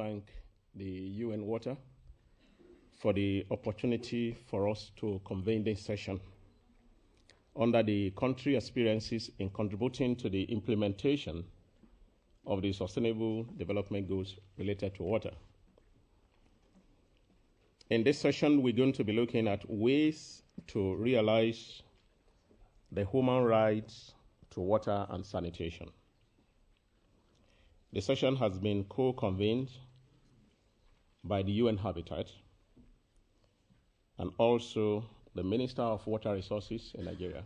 thank the UN Water for the opportunity for us to convene this session under the country experiences in contributing to the implementation of the Sustainable Development Goals related to water. In this session, we're going to be looking at ways to realize the human rights to water and sanitation. The session has been co-convened by the UN Habitat and also the Minister of Water Resources in Nigeria.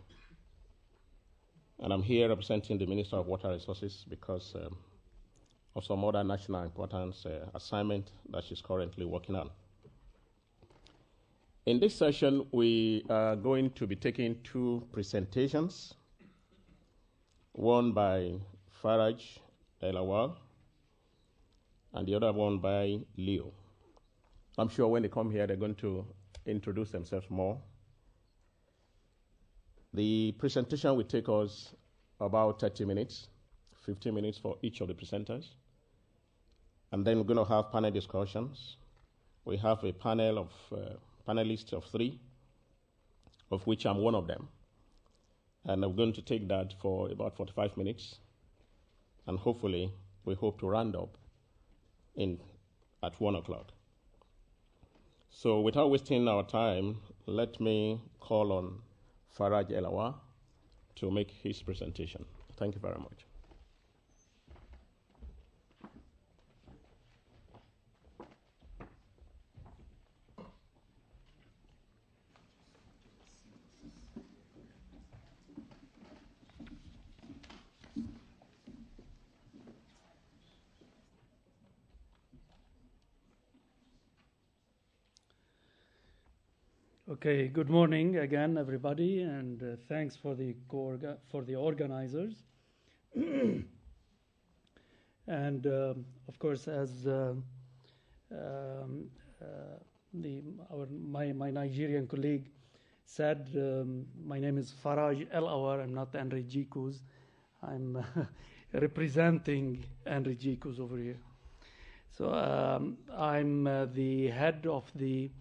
And I'm here representing the Minister of Water Resources because of some other national importance assignment that she's currently working on. In this session, we are going to be taking two presentations, one by Faraj El-Awar and the other one by Leo. I'm sure when they come here, they're going to introduce themselves more. The presentation will take us about 30 minutes, 15 minutes for each of the presenters. And then we're going to have panel discussions. We have a panel of panelists of 3, of which I'm one of them. And I'm going to take that for about 45 minutes. And hopefully, we hope to round up at 1 o'clock. So without wasting our time, let me call on Faraj El-Awar to make his presentation. Thank you very much. Okay, good morning again, everybody, and thanks for the organizers. And of course, as my Nigerian colleague said, my name is Faraj El-Awar. I'm not Enrique Jikuz. I'm representing Enrique Jikuz over here. So I'm the head of the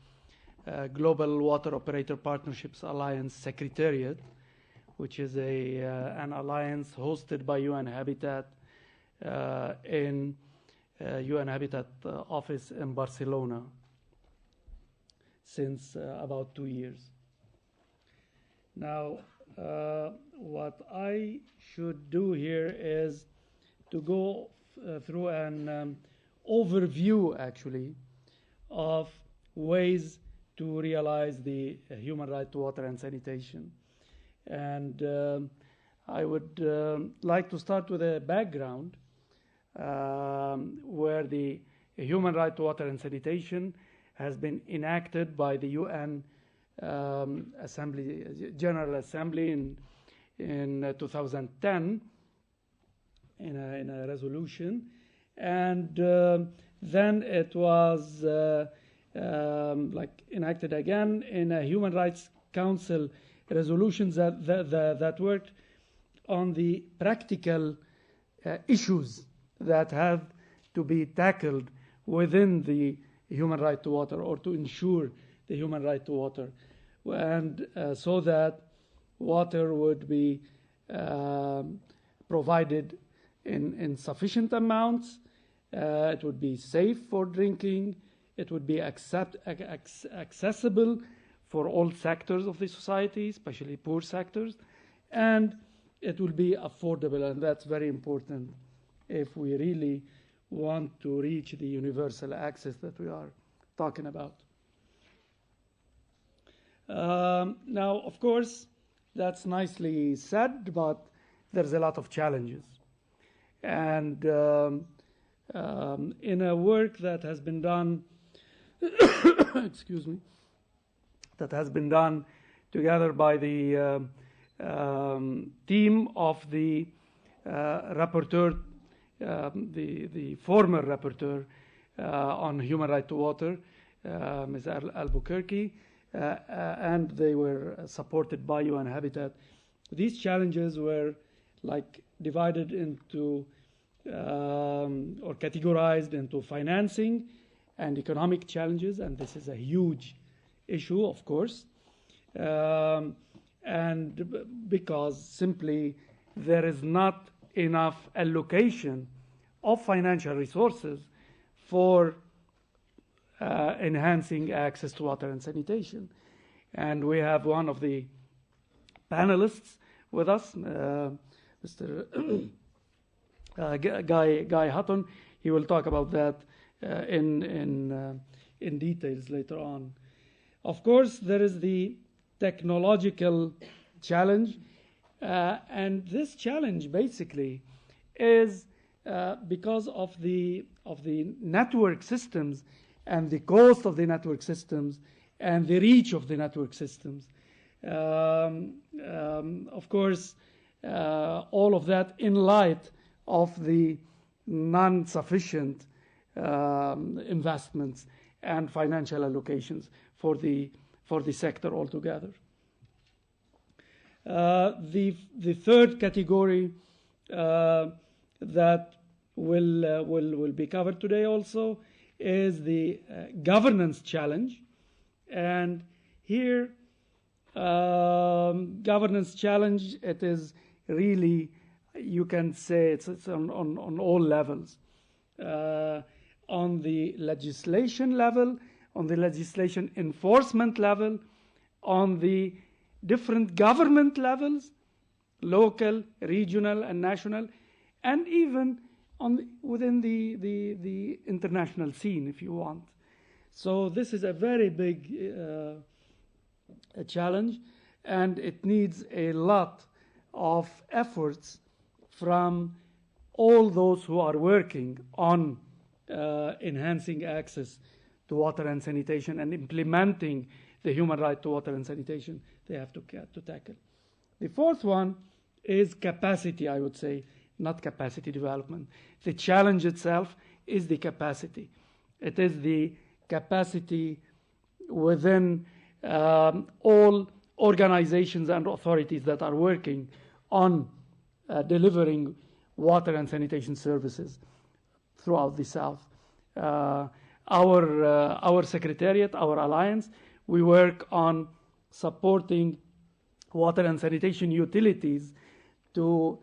Global Water Operator Partnerships Alliance Secretariat, which is an alliance hosted by UN Habitat in UN Habitat office in Barcelona since about 2 years. Now, what I should do here is to go through an overview, actually, of ways to realize the human right to water and sanitation. And I would like to start with a background where the human right to water and sanitation has been enacted by the UN General Assembly in 2010 in a resolution. And then it was enacted again in a Human Rights Council resolutions that worked on the practical issues that have to be tackled within the human right to water, or to ensure the human right to water, and so that water would be provided in sufficient amounts, it would be safe for drinking, it would be accessible for all sectors of the society, especially poor sectors, and it will be affordable, and that's very important if we really want to reach the universal access that we are talking about. Now, of course, that's nicely said, but there's a lot of challenges. And in a work that has been done excuse me, that has been done together by the team of the rapporteur, the former rapporteur on human right to water, Ms. Albuquerque, and they were supported by UN Habitat. These challenges were divided into or categorized into financing and economic challenges, and this is a huge issue, of course, and because simply there is not enough allocation of financial resources for enhancing access to water and sanitation. And we have one of the panelists with us, Mr. Guy Hutton. He will talk about that in details later on. Of course, there is the technological challenge, and this challenge basically is because of the network systems and the cost of the network systems and the reach of the network systems. Of course, all of that in light of the non-sufficient investments and financial allocations for the sector altogether. The third category that will be covered today also is the governance challenge, and here governance challenge, it is really, you can say it's on all levels, on the legislation level, on the legislation enforcement level, on the different government levels, local, regional, and national, and even within the international scene, if you want. So this is a very big a challenge, and it needs a lot of efforts from all those who are working on enhancing access to water and sanitation and implementing the human right to water and sanitation they have to tackle. The fourth one is capacity, I would say, not capacity development. The challenge itself is the capacity. It is the capacity within all organizations and authorities that are working on delivering water and sanitation services throughout the South. Our secretariat, our alliance, we work on supporting water and sanitation utilities to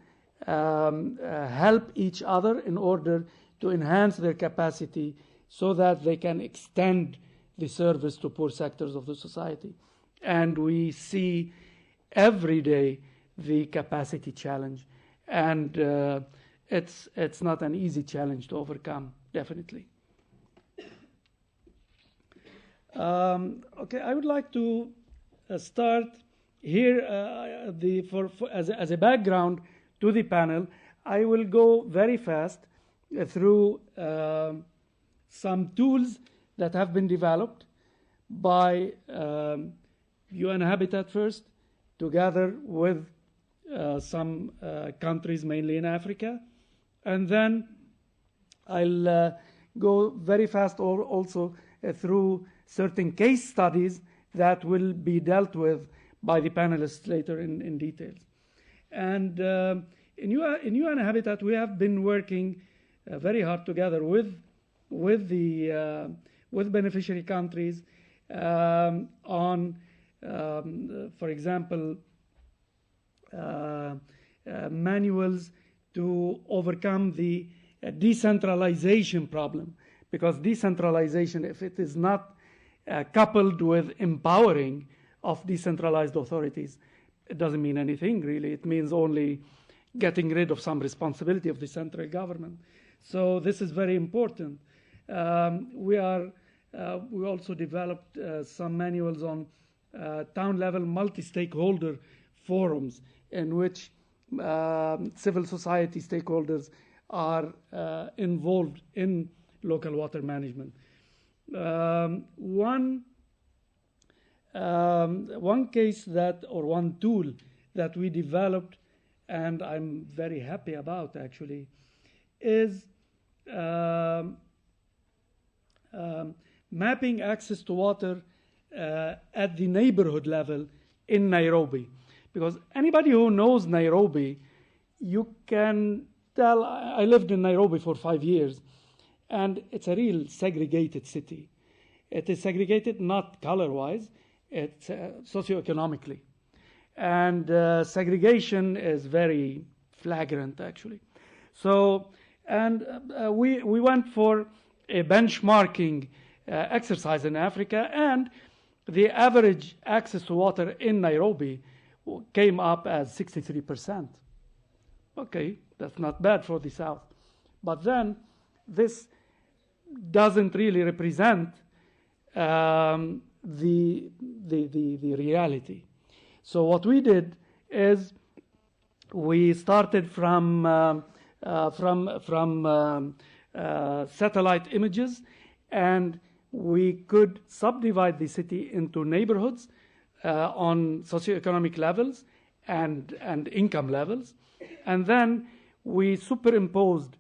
help each other in order to enhance their capacity so that they can extend the service to poor sectors of the society. And we see every day the capacity challenge, and it's not an easy challenge to overcome, definitely. Okay, I would like to start here as a background to the panel. I will go very fast through some tools that have been developed by UN Habitat first, together with some countries, mainly in Africa. And then I'll go very fast also through certain case studies that will be dealt with by the panelists later in details. And in UN Habitat, we have been working very hard together with beneficiary countries on, for example, manuals to overcome the decentralization problem. Because decentralization, if it is not coupled with empowering of decentralized authorities, it doesn't mean anything, really. It means only getting rid of some responsibility of the central government. So this is very important. We also developed some manuals on town-level multi-stakeholder forums in which civil society stakeholders are involved in local water management. One case one tool that we developed, and I'm very happy about actually, is mapping access to water at the neighborhood level in Nairobi. Because anybody who knows Nairobi, you can tell, I lived in Nairobi for 5 years, and it's a real segregated city. It is segregated not color-wise, it's socioeconomically. And segregation is very flagrant, actually. So, and we went for a benchmarking exercise in Africa, and the average access to water in Nairobi came up as 63%. Okay, that's not bad for the South. But then this doesn't really represent the reality. So what we did is we started from satellite images, and we could subdivide the city into neighborhoods on socioeconomic levels and income levels. And then we superimposed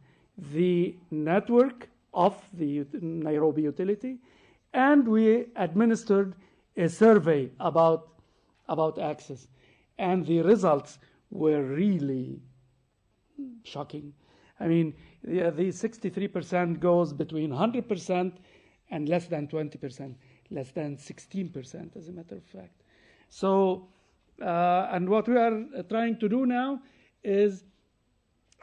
the network of the Nairobi utility, and we administered a survey about access. And the results were really shocking. I mean, the 63% goes between 100% and less than 20%, less than 16%, as a matter of fact. So, and what we are trying to do now is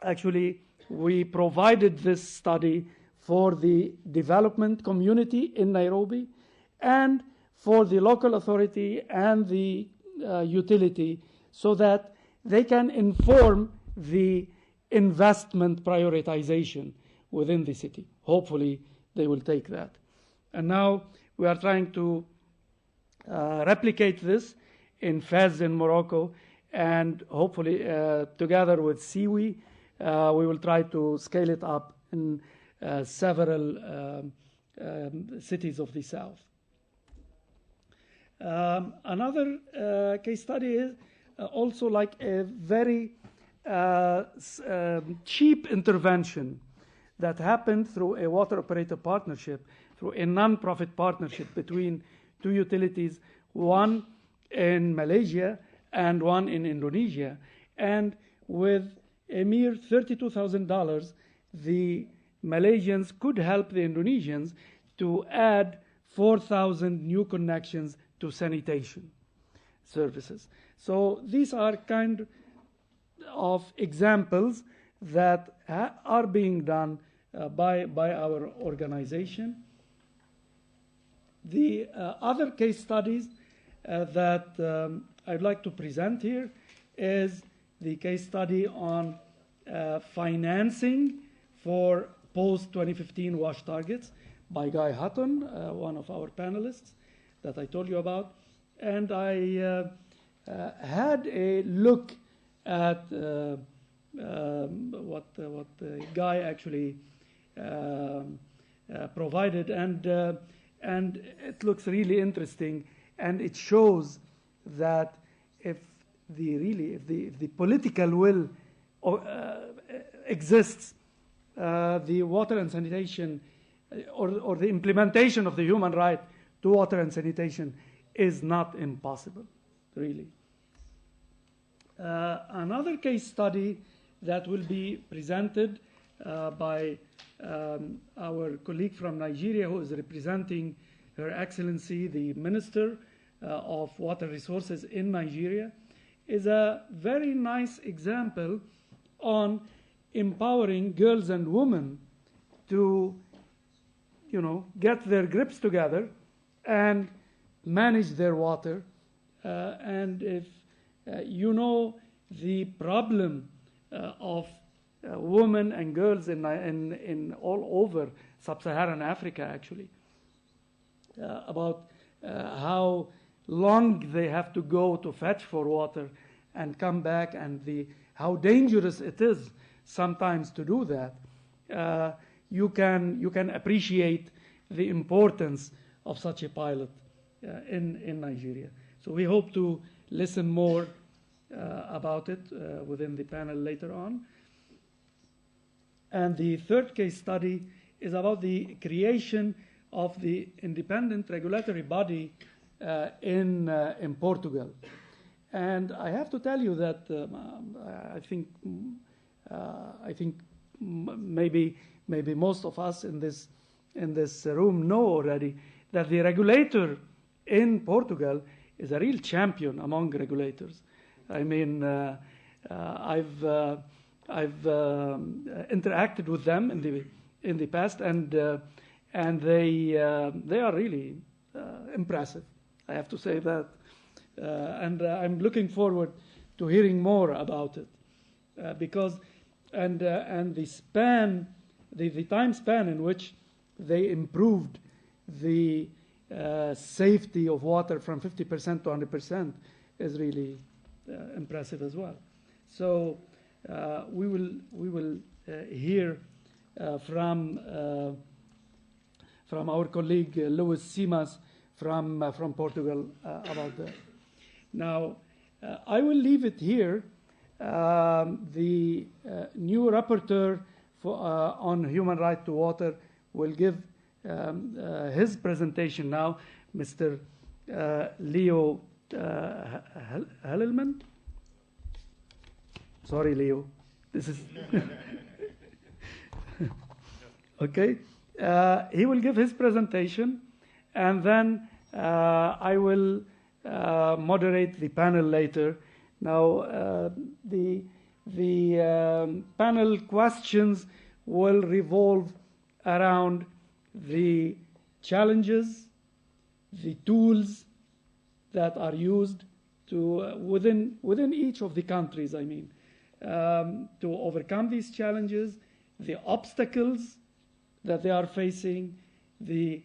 actually we provided this study for the development community in Nairobi and for the local authority and the utility, so that they can inform the investment prioritization within the city. Hopefully they will take that. And now we are trying to replicate this in Fez in Morocco, and hopefully together with Siwi, we will try to scale it up in several cities of the South. Another case study is also like a very cheap intervention that happened through a water operator partnership, through a non-profit partnership between two utilities, one in Malaysia and one in Indonesia. And with a mere $32,000, the Malaysians could help the Indonesians to add 4,000 new connections to sanitation services. So these are kind of examples that are being done by our organization. The other case studies that I'd like to present here is the case study on financing for post-2015 WASH targets by Guy Hutton, one of our panelists that I told you about. And I had a look at what Guy actually provided, and it looks really interesting, and it shows that if the political will exists, the water and sanitation or the implementation of the human right to water and sanitation is not impossible, really. Another case study that will be presented by our colleague from Nigeria, who is representing Her Excellency, the Minister of Water Resources in Nigeria, is a very nice example on empowering girls and women to, get their grips together and manage their water. And if the problem of women and girls in all over sub-Saharan Africa, actually, about how long they have to go to fetch for water and come back, and how dangerous it is sometimes to do that, you can appreciate the importance of such a pilot in Nigeria. So we hope to listen more about it within the panel later on. And the third case study is about the creation of the independent regulatory body in Portugal. And I have to tell you that I think I think maybe most of us in this room know already that the regulator in Portugal is a real champion among regulators. I mean, I've interacted with them in the past, and they are really impressive. I have to say that, and I'm looking forward to hearing more about it, because the span, the time span in which they improved the safety of water from 50% to 100% is really impressive as well. So we will hear from our colleague Luis Simas from Portugal about that. Now, I will leave it here. The new rapporteur on human right to water will give his presentation now, Mr. Leo Hellman. Sorry, Leo. This is okay. He will give his presentation, and then I will moderate the panel later. Now, the panel questions will revolve around the challenges, the tools that are used to within each of the countries, I mean, to overcome these challenges, the obstacles that they are facing, the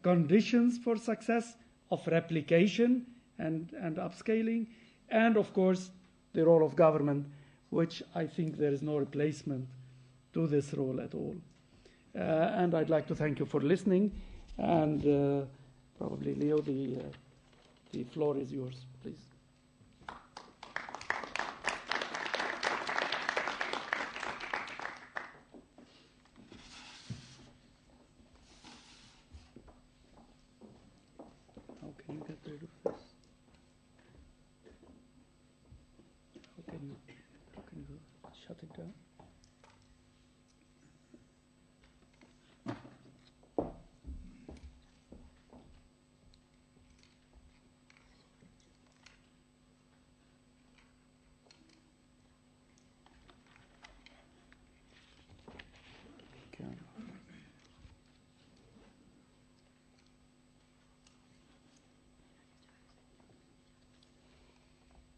conditions for success of replication and upscaling, and of course the role of government, which I think there is no replacement to this role at all. And I'd like to thank you for listening, and probably Leo, the floor is yours, please. How can you get rid of this? How can you shut it down?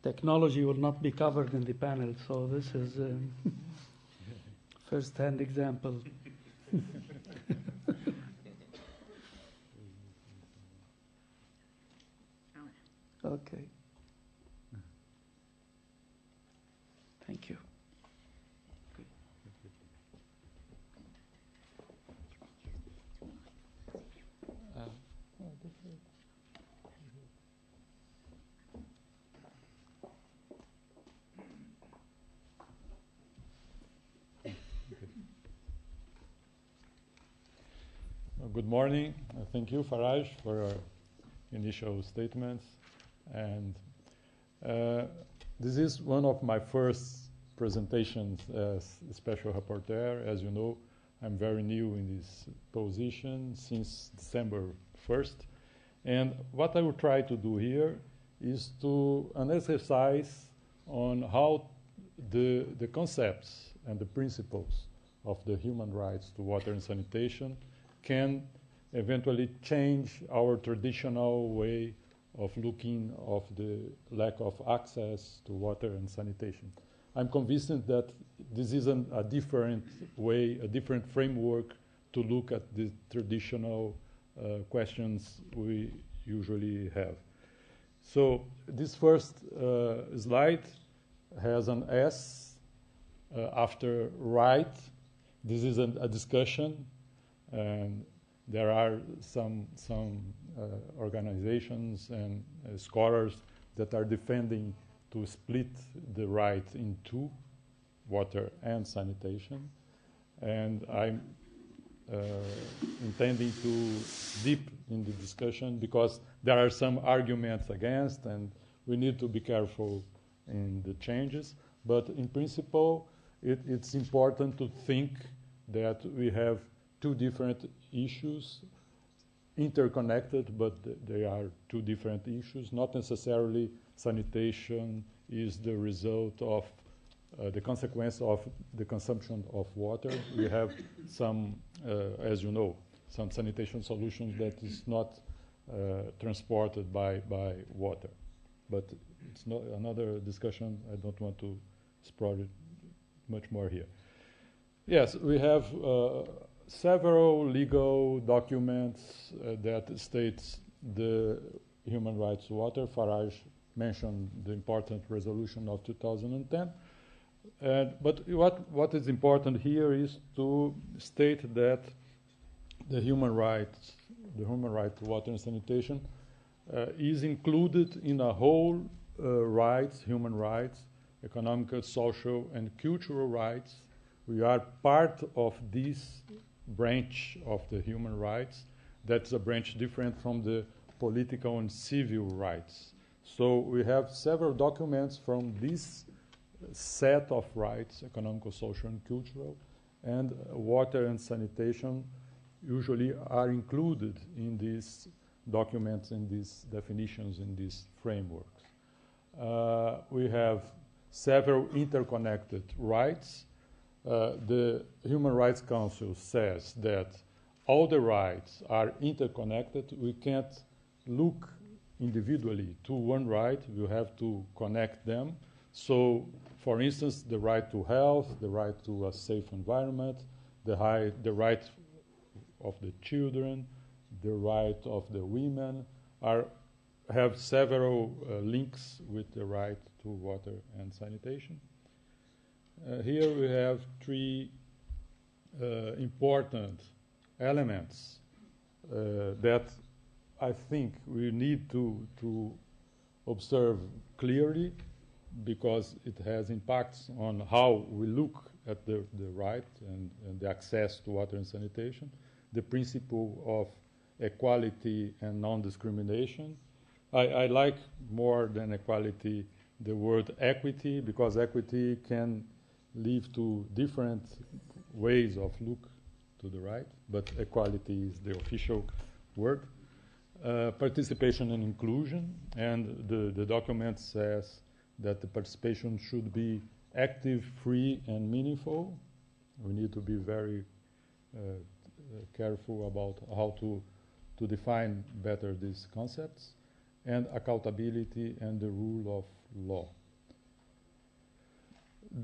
Technology will not be covered in the panel, so this is a first-hand example. Okay. Thank you. Good morning. Thank you, Faraj, for your initial statements. And this is one of my first presentations as a special rapporteur. As you know, I'm very new in this position since December 1st. And what I will try to do here is to an exercise on how the concepts and the principles of the human rights to water and sanitation can eventually change our traditional way of looking of the lack of access to water and sanitation. I'm convinced that this is a different way, a different framework to look at the traditional questions we usually have. So this first slide has an S after right. This is a discussion. And there are some organizations and scholars that are defending to split the right in two, water and sanitation. And I'm intending to deep in the discussion because there are some arguments against, and we need to be careful in the changes. But in principle, it's important to think that we have two different issues, interconnected, but they are two different issues. Not necessarily sanitation is the result of the consequence of the consumption of water. We have some, as you know, some sanitation solutions that is not transported by water. But it's not another discussion. I don't want to explore it much more here. Yes, we have several legal documents that states the human rights to water. Farage mentioned the important resolution of 2010. But what is important here is to state that the human right to water and sanitation is included in a whole human rights, economic, social, and cultural rights. We are part of this branch of the human rights. That's a branch different from the political and civil rights. So we have several documents from this set of rights, economic, social, and cultural, and water and sanitation usually are included in these documents, in these definitions, in these frameworks. We have several interconnected rights. The Human Rights Council says that all the rights are interconnected. We can't look individually to one right. We have to connect them. So, for instance, the right to health, the right to a safe environment, the right of the children, the right of the women have several links with the right to water and sanitation. Here we have three important elements that I think we need to observe clearly, because it has impacts on how we look at the right and the access to water and sanitation. The principle of equality and non-discrimination. I like more than equality the word equity, because equity can lead to different ways of look to the right, but equality is the official word. Participation and inclusion, and the document says that the participation should be active, free, and meaningful. We need to be very careful about how to define better these concepts, and accountability and the rule of law.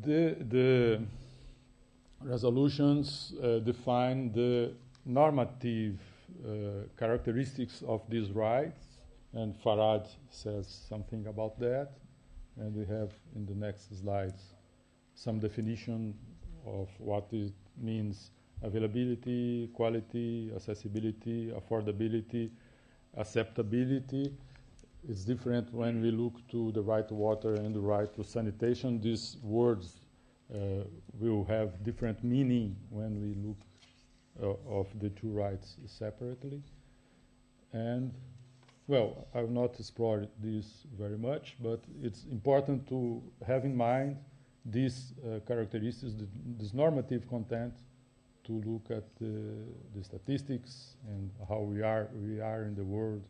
The resolutions define the normative characteristics of these rights, and Farad says something about that. And we have in the next slides some definition of what it means: availability, quality, accessibility, affordability, acceptability. It's different when we look to the right to water and the right to sanitation. These words will have different meaning when we look of the two rights separately. And well, I will not explore this very much, but it's important to have in mind these characteristics, this normative content, to look at the statistics and how we are in the world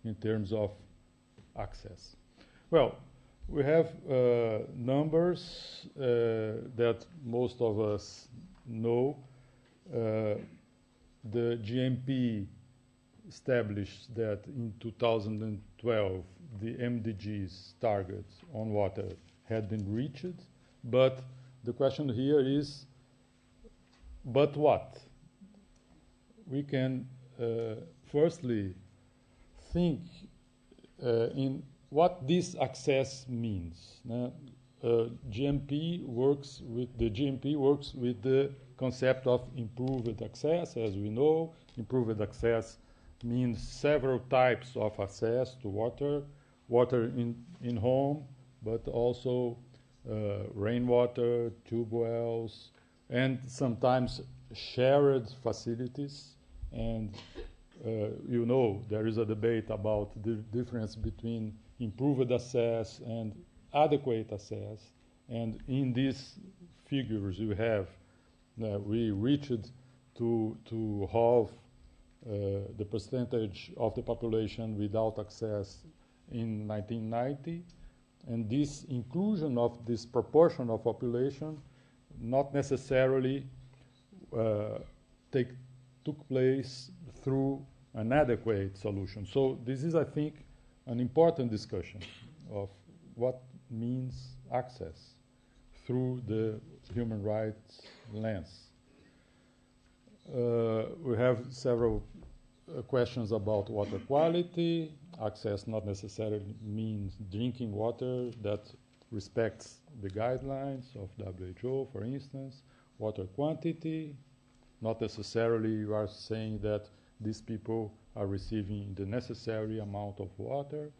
in terms of access. Well, we have numbers that most of us know. The GMP established that in 2012 the MDGs targets on water had been reached, but the question here is, but what? We can firstly think in what this access means. GMP works with the concept of improved access. As we know, improved access means several types of access to water in home, but also rainwater, tube wells, and sometimes shared facilities. And you know, there is a debate about the difference between improved access and adequate access. And in this figures you have, we reached to halve the percentage of the population without access in 1990. And this inclusion of this proportion of population not necessarily took place through an adequate solution. So this is, I think, an important discussion of what means access through the human rights lens. We have several questions about water quality. Access not necessarily means drinking water that respects the guidelines of WHO, for instance. Water quantity, not necessarily you are saying that these people are receiving the necessary amount of water.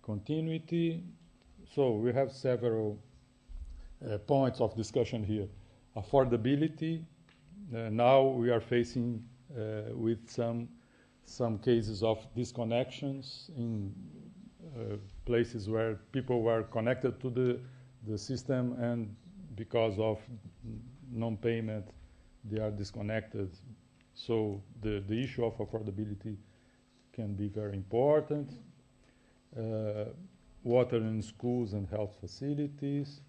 Continuity. So we have several points of discussion here. Affordability. Now we are facing with some cases of disconnections in places where people were connected to the system, and because of non-payment, they are disconnected. So the issue of affordability can be very important. Water in schools and health facilities.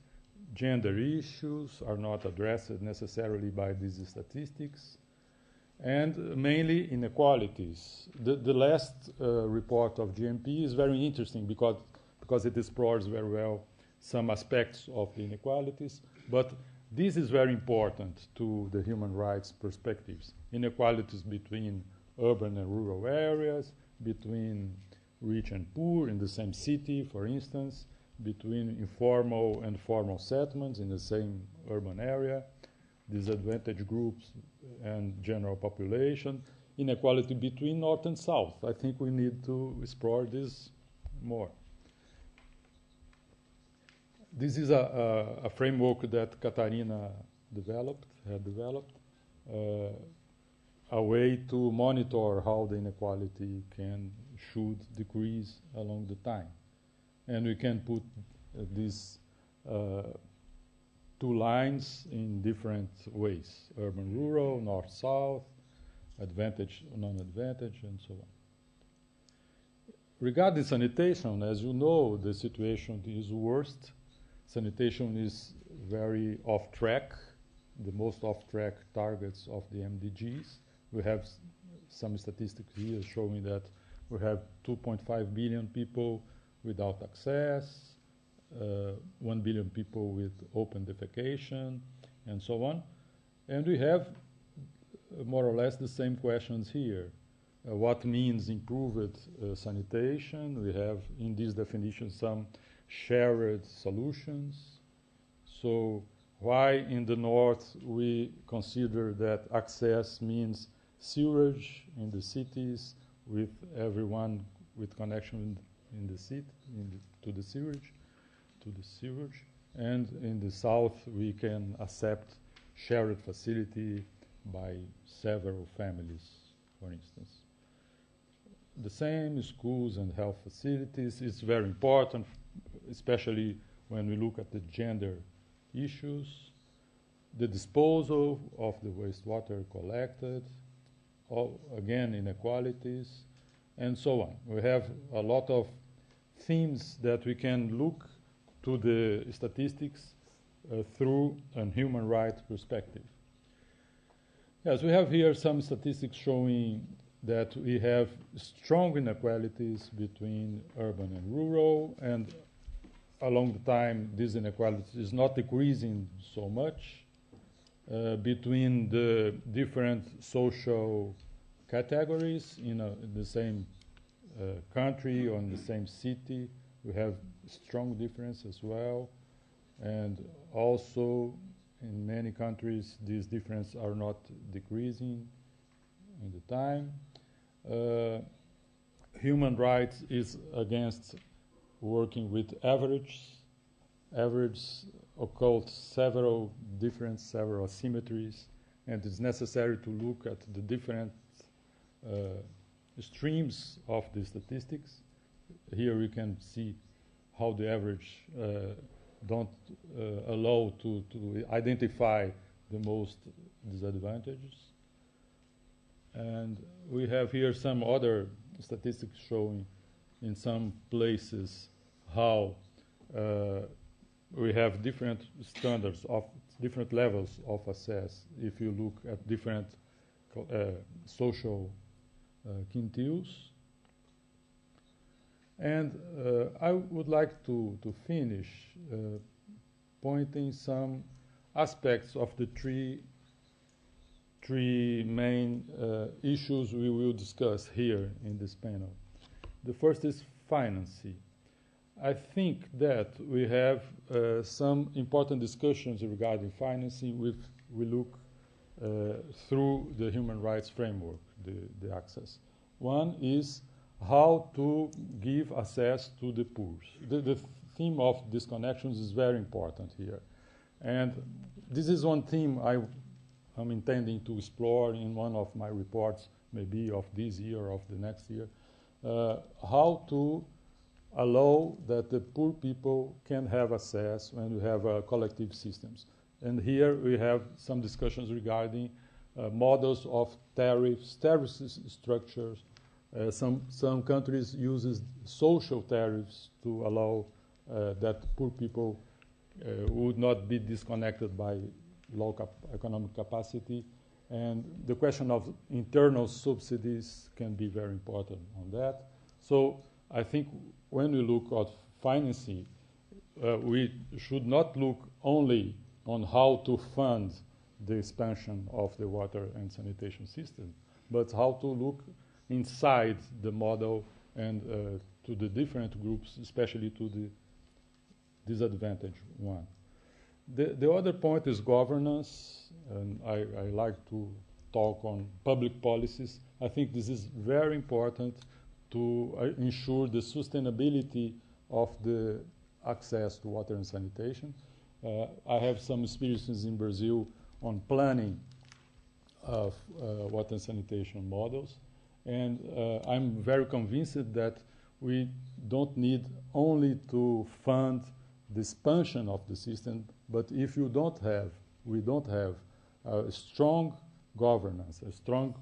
Gender issues are not addressed necessarily by these statistics. And mainly inequalities. The last report of GMP is very interesting because it explores very well some aspects of the inequalities, but this is very important to the human rights perspectives. Inequalities between urban and rural areas, between rich and poor in the same city, for instance, between informal and formal settlements in the same urban area, disadvantaged groups and general population, inequality between North and South. I think we need to explore this more. This is a framework that Katarina had developed, a way to monitor how the inequality should decrease along the time. And we can put these two lines in different ways: urban, rural, north, south, advantage, non-advantage, and so on. Regarding sanitation, as you know, the situation is worst. Sanitation is very off track, the most off-track targets of the MDGs. We have some statistics here showing that we have 2.5 billion people without access, 1 billion people with open defecation, and so on. And we have more or less the same questions here. What means improved sanitation? We have in this definition some shared solutions. So why in the north we consider that access means sewerage in the cities with everyone with connection in the city to the sewage, and in the south we can accept shared facility by several families, for instance. The same schools and health facilities is very important, especially when we look at the gender issues, the disposal of the wastewater collected, again inequalities, and so on. We have a lot of themes that we can look to the statistics through a human rights perspective. Yes, we have here some statistics showing that we have strong inequalities between urban and rural, and along the time this inequality is not decreasing so much. Between the different social categories in the same country or in the same city, we have strong difference as well. And also in many countries these differences are not decreasing in the time. Human rights is against working with average occult several asymmetries, and it's necessary to look at the different streams of the statistics. Here we can see how the average don't allow to identify the most disadvantages. And we have here some other statistics showing in some places how we have different standards of different levels of access if you look at different social quintiles. And I would like to finish pointing some aspects of the three main issues we will discuss here in this panel. The first is financing. I think that we have some important discussions regarding financing if we look through the human rights framework, the access. One is how to give access to the poor. The theme of disconnections is very important here. And this is one theme I'm intending to explore in one of my reports, maybe of this year or of the next year, how to allow that the poor people can have access when we have collective systems. And here we have some discussions regarding models of tariff structures. Some countries uses social tariffs to allow that poor people would not be disconnected by low economic capacity. And the question of internal subsidies can be very important on that. So I think when we look at financing, we should not look only on how to fund the expansion of the water and sanitation system, but how to look inside the model and to the different groups, especially to the disadvantaged one. The other point is governance, and I like to talk on public policies. I think this is very important to ensure the sustainability of the access to water and sanitation. I have some experiences in Brazil on planning of water and sanitation models, and I'm very convinced that we don't need only to fund the expansion of the system, but if we don't have a strong governance, a strong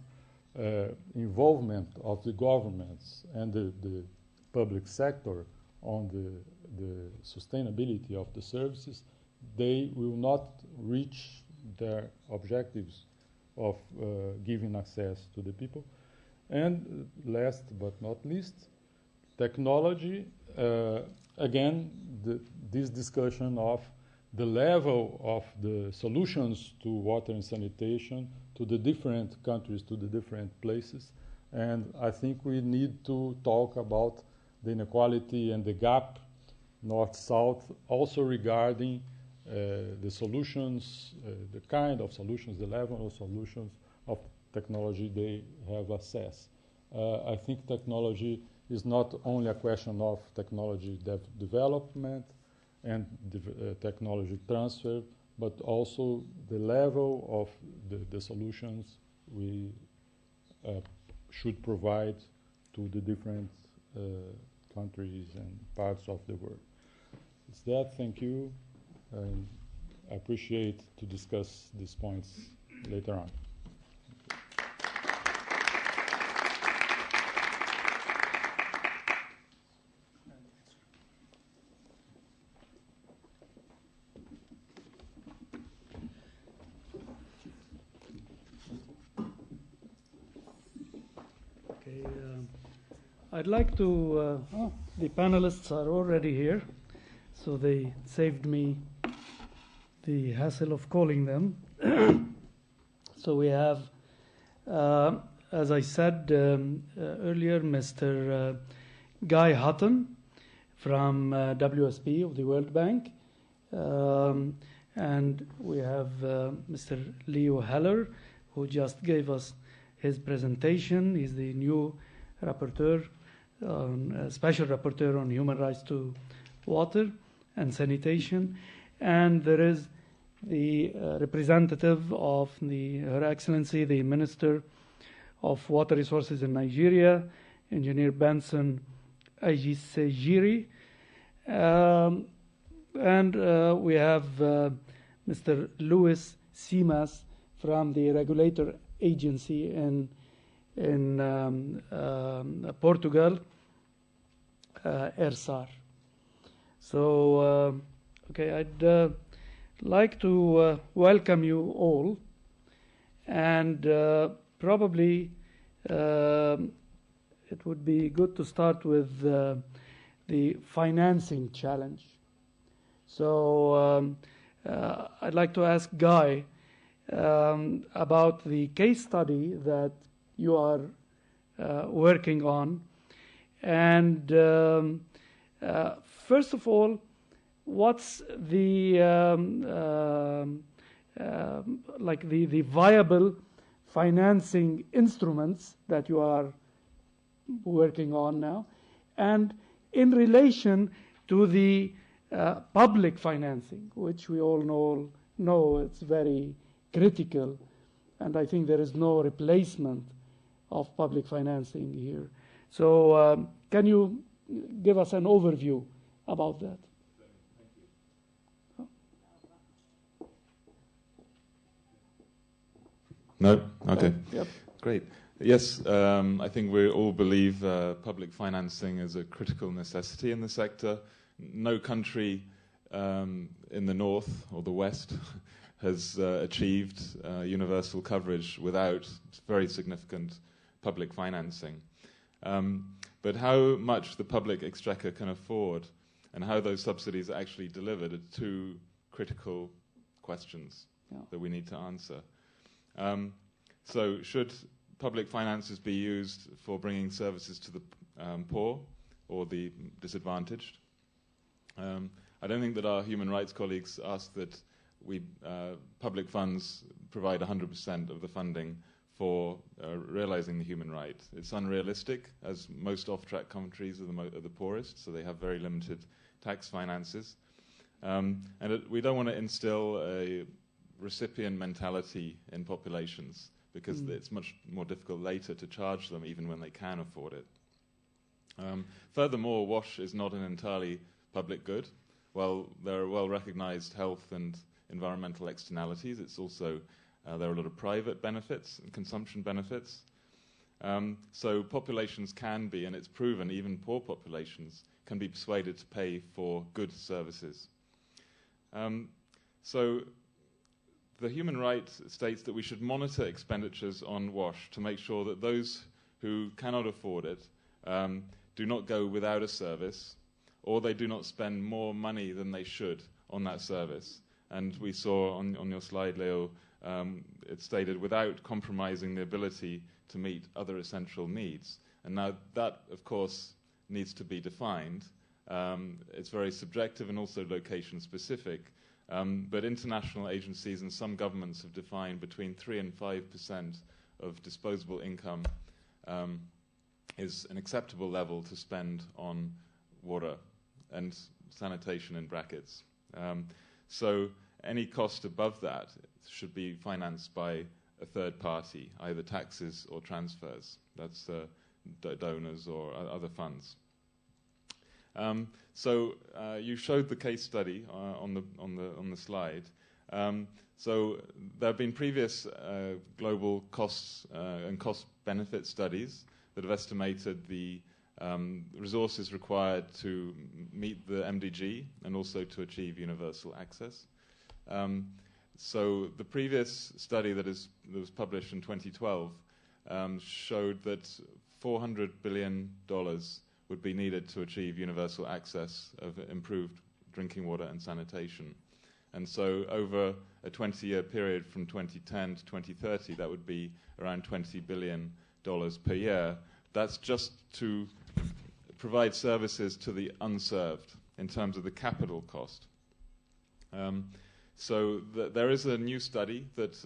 involvement of the governments and the public sector on the sustainability of the services, they will not reach their objectives of giving access to the people. And last but not least, technology. Again, this discussion of the level of the solutions to water and sanitation to the different countries, to the different places. And I think we need to talk about the inequality and the gap, north-south, also regarding the solutions, the kind of solutions, the level of solutions of technology they have access. I think technology is not only a question of technology development and technology transfer, but also the level of the solutions we should provide to the different countries and parts of the world. With that, thank you. I appreciate to discuss these points later on. I'd like to, the panelists are already here, so they saved me the hassle of calling them. So we have, as I said earlier, Mr. Guy Hutton from WSP of the World Bank, and we have Mr. Leo Heller, who just gave us his presentation. He's the new rapporteur, special rapporteur on human rights to water and sanitation. And there is the representative of Her Excellency, the Minister of Water Resources in Nigeria, Engineer Benson Ajisejiri. And we have Mr. Luis Simas from the regulator agency in Portugal, ERSAR. So, okay, I'd like to welcome you all, and probably it would be good to start with the financing challenge. So I'd like to ask Guy about the case study that you are working on. And first of all, what's the like the viable financing instruments that you are working on now, and in relation to the public financing, which we all know it's very critical, and I think there is no replacement of public financing here. So can you give us an overview about that? No? Okay. Yep. Great. Yes, I think we all believe public financing is a critical necessity in the sector. No country in the north or the west has achieved universal coverage without very significant public financing. But how much the public exchequer can afford and how those subsidies are actually delivered are two critical questions that we need to answer. So should public finances be used for bringing services to the poor or the disadvantaged? I don't think that our human rights colleagues ask that public funds provide 100% of the funding for realizing the human right. It's unrealistic, as most off-track countries are the poorest, so they have very limited tax finances. And we don't want to instill a recipient mentality in populations, because it's much more difficult later to charge them even when they can afford it. Furthermore, WASH is not an entirely public good. While there are well-recognized health and environmental externalities, it's also there are a lot of private benefits and consumption benefits. So populations can be, and it's proven, even poor populations can be persuaded to pay for good services. So the human rights states that we should monitor expenditures on WASH to make sure that those who cannot afford it do not go without a service, or they do not spend more money than they should on that service. And we saw on your slide, Leo, it stated without compromising the ability to meet other essential needs. And now that, of course, needs to be defined. It's very subjective and also location specific. But international agencies and some governments have defined between 3 and 5% of disposable income is an acceptable level to spend on water and sanitation in brackets. So any cost above that should be financed by a third party, either taxes or transfers. That's donors or other funds. So you showed the case study on the slide. So there have been previous global costs and cost-benefit studies that have estimated the resources required to meet the MDG and also to achieve universal access. So the previous study that was published in 2012 showed that $400 billion would be needed to achieve universal access of improved drinking water and sanitation. And so over a 20-year period from 2010 to 2030, that would be around $20 billion per year. That's just to provide services to the unserved in terms of the capital cost. So there is a new study that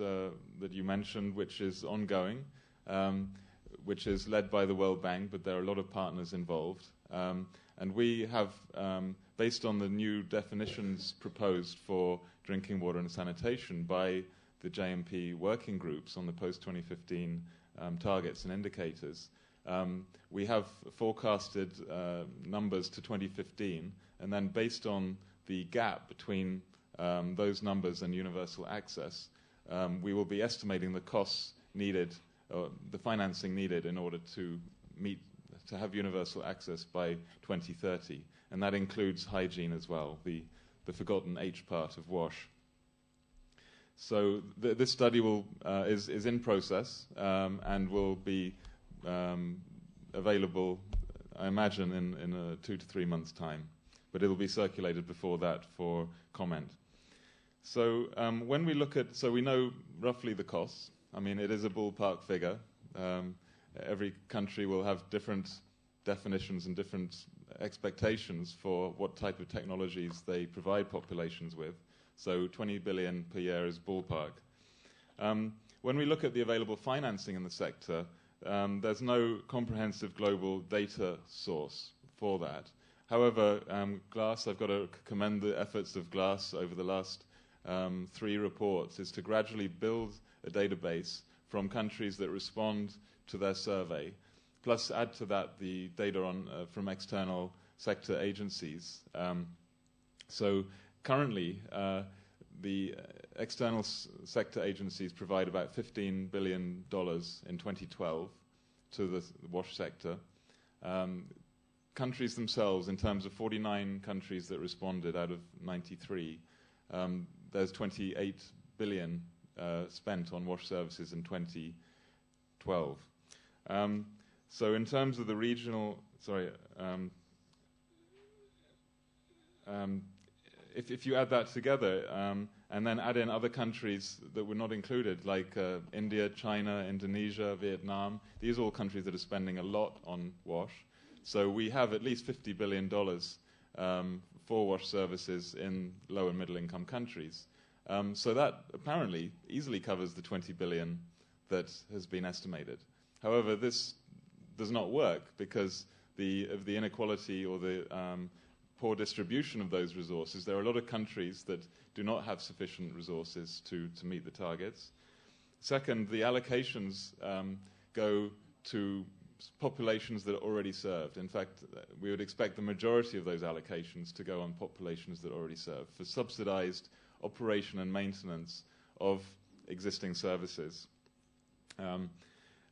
you mentioned, which is ongoing, which is led by the World Bank, but there are a lot of partners involved. And we have, based on the new definitions proposed for drinking water and sanitation by the JMP working groups on the post-2015 targets and indicators, we have forecasted numbers to 2015, and then based on the gap between those numbers and universal access, we will be estimating the costs needed, the financing needed in order to have universal access by 2030. And that includes hygiene as well, the forgotten H part of WASH. So this study is in process and will be available, I imagine, in 2 to 3 months' time. But it will be circulated before that for comment. So when we look at, so we know roughly the costs. I mean, it is a ballpark figure. Every country will have different definitions and different expectations for what type of technologies they provide populations with. So 20 billion per year is ballpark. When we look at the available financing in the sector, there's no comprehensive global data source for that. However, GLASS, I've got to commend the efforts of GLASS over the last 3 reports, is to gradually build a database from countries that respond to their survey, plus add to that the data from external sector agencies. So currently, the external sector agencies provide about $15 billion in 2012 to the WASH sector. Countries themselves, in terms of 49 countries that responded out of 93, there's 28 billion spent on WASH services in 2012. So in terms of the regional, if you add that together and then add in other countries that were not included, like India, China, Indonesia, Vietnam, these are all countries that are spending a lot on WASH. So we have at least $50 billion for WASH services in low and middle income countries. So that apparently easily covers the 20 billion that has been estimated. However, this does not work because of the inequality or the poor distribution of those resources. There are a lot of countries that do not have sufficient resources to meet the targets. Second, the allocations go to populations that are already served. In fact, we would expect the majority of those allocations to go on populations that are already served for subsidized operation and maintenance of existing services.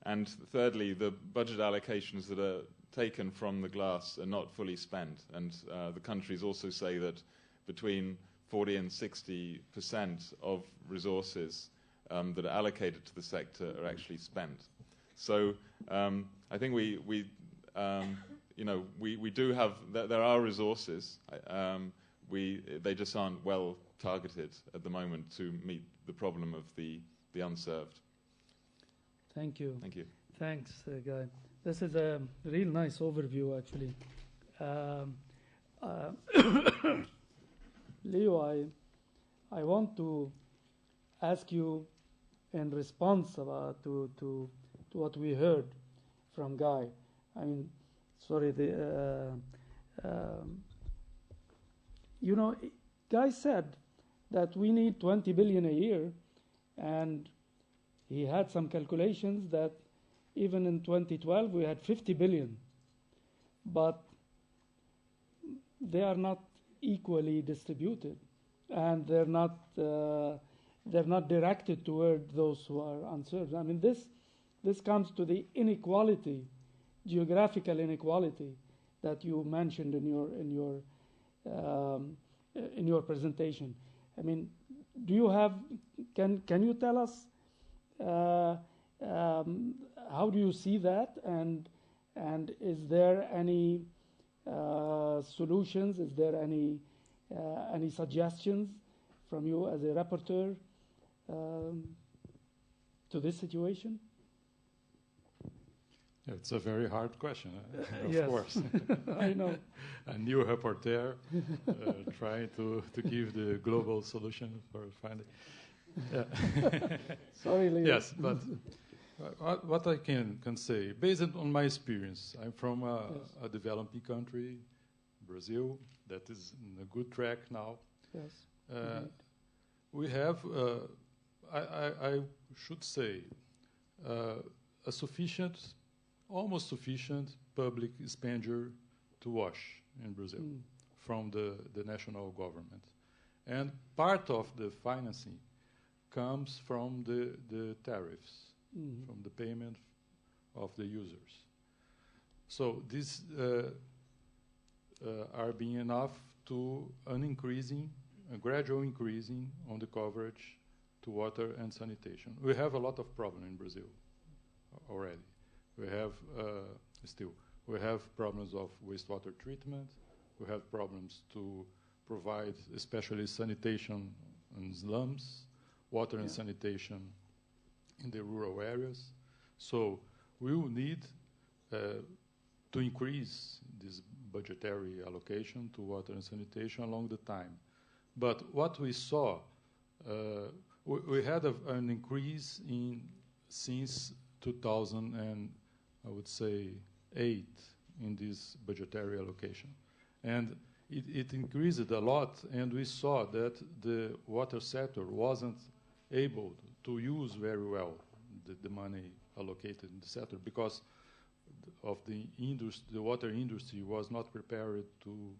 And thirdly, the budget allocations that are taken from the GLASS are not fully spent. And the countries also say that between 40 and 60% of resources that are allocated to the sector are actually spent. So I think we do have, there are resources. They just aren't well targeted at the moment to meet the problem of the unserved. Thank you. Thank you. Thanks, Guy. This is a real nice overview, actually. Leo, I want to ask you in response to what we heard from Guy. I mean, sorry, Guy said that we need 20 billion a year, and he had some calculations that even in 2012 we had 50 billion, but they are not equally distributed, and they're not directed toward those who are unserved. I mean, this comes to the inequality, geographical inequality that you mentioned in your presentation. I mean, do you have? Can you tell us how do you see that, and is there any solutions? Is there any suggestions from you as a rapporteur to this situation? It's a very hard question, Yes. of course. I know. A new rapporteur trying to give the global solution for finding. Yeah. Sorry, Leo. Yes, but what I can say, based on my experience, I'm from a developing country, Brazil, that is in a good track now. Yes. We have, I should say, a sufficient, almost sufficient public expenditure to WASH in Brazil from the national government. And part of the financing comes from the tariffs, from the payment of the users. So these are being enough to a gradual increasing on the coverage to water and sanitation. We have a lot of problem in Brazil already. We have we have problems of wastewater treatment. We have problems to provide, especially sanitation in slums, water and sanitation in the rural areas. So we will need to increase this budgetary allocation to water and sanitation along the time. But what we saw, we had an increase since 2000 and I would say 8 in this budgetary allocation. And it increased a lot, and we saw that the water sector wasn't able to use very well the money allocated in the sector because of the water industry was not prepared to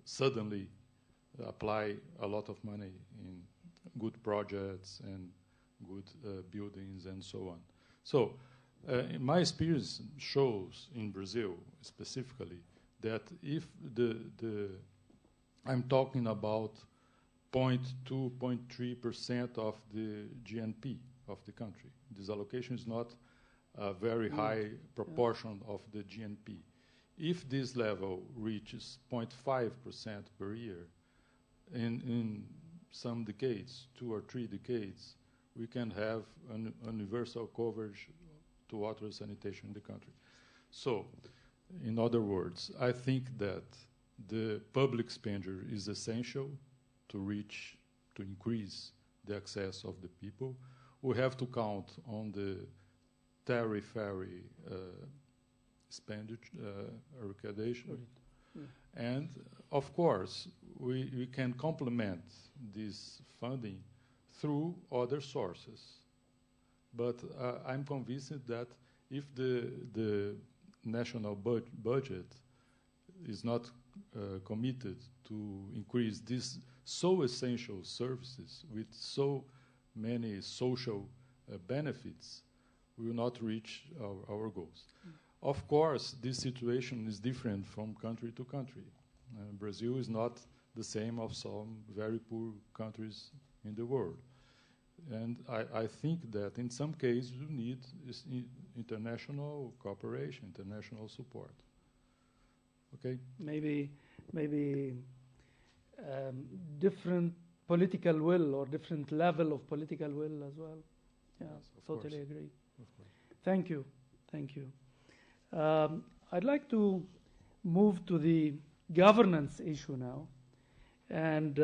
suddenly apply a lot of money in good projects and good buildings and so on. So my experience shows in Brazil specifically that if I'm talking about 0.2, 0.3% of the GNP of the country. This allocation is not a very high proportion of the GNP. If this level reaches 0.5% per year, in some decades, 2 or 3 decades, we can have an universal coverage to water sanitation in the country. So, in other words, I think that the public expenditure is essential to increase the access of the people. We have to count on the tariffary expenditure, recordation. And, of course, we can complement this funding through other sources. But I'm convinced that if the national budget is not committed to increase these so essential services with so many social benefits, we will not reach our goals. Of course, this situation is different from country to country. Brazil is not the same of some very poor countries in the world. And I think that in some cases we need international cooperation, international support. Okay? Maybe different political will or different level of political will as well. Yeah, yes, totally course. agree. Of course. Thank you. I'd like to move to the governance issue now. And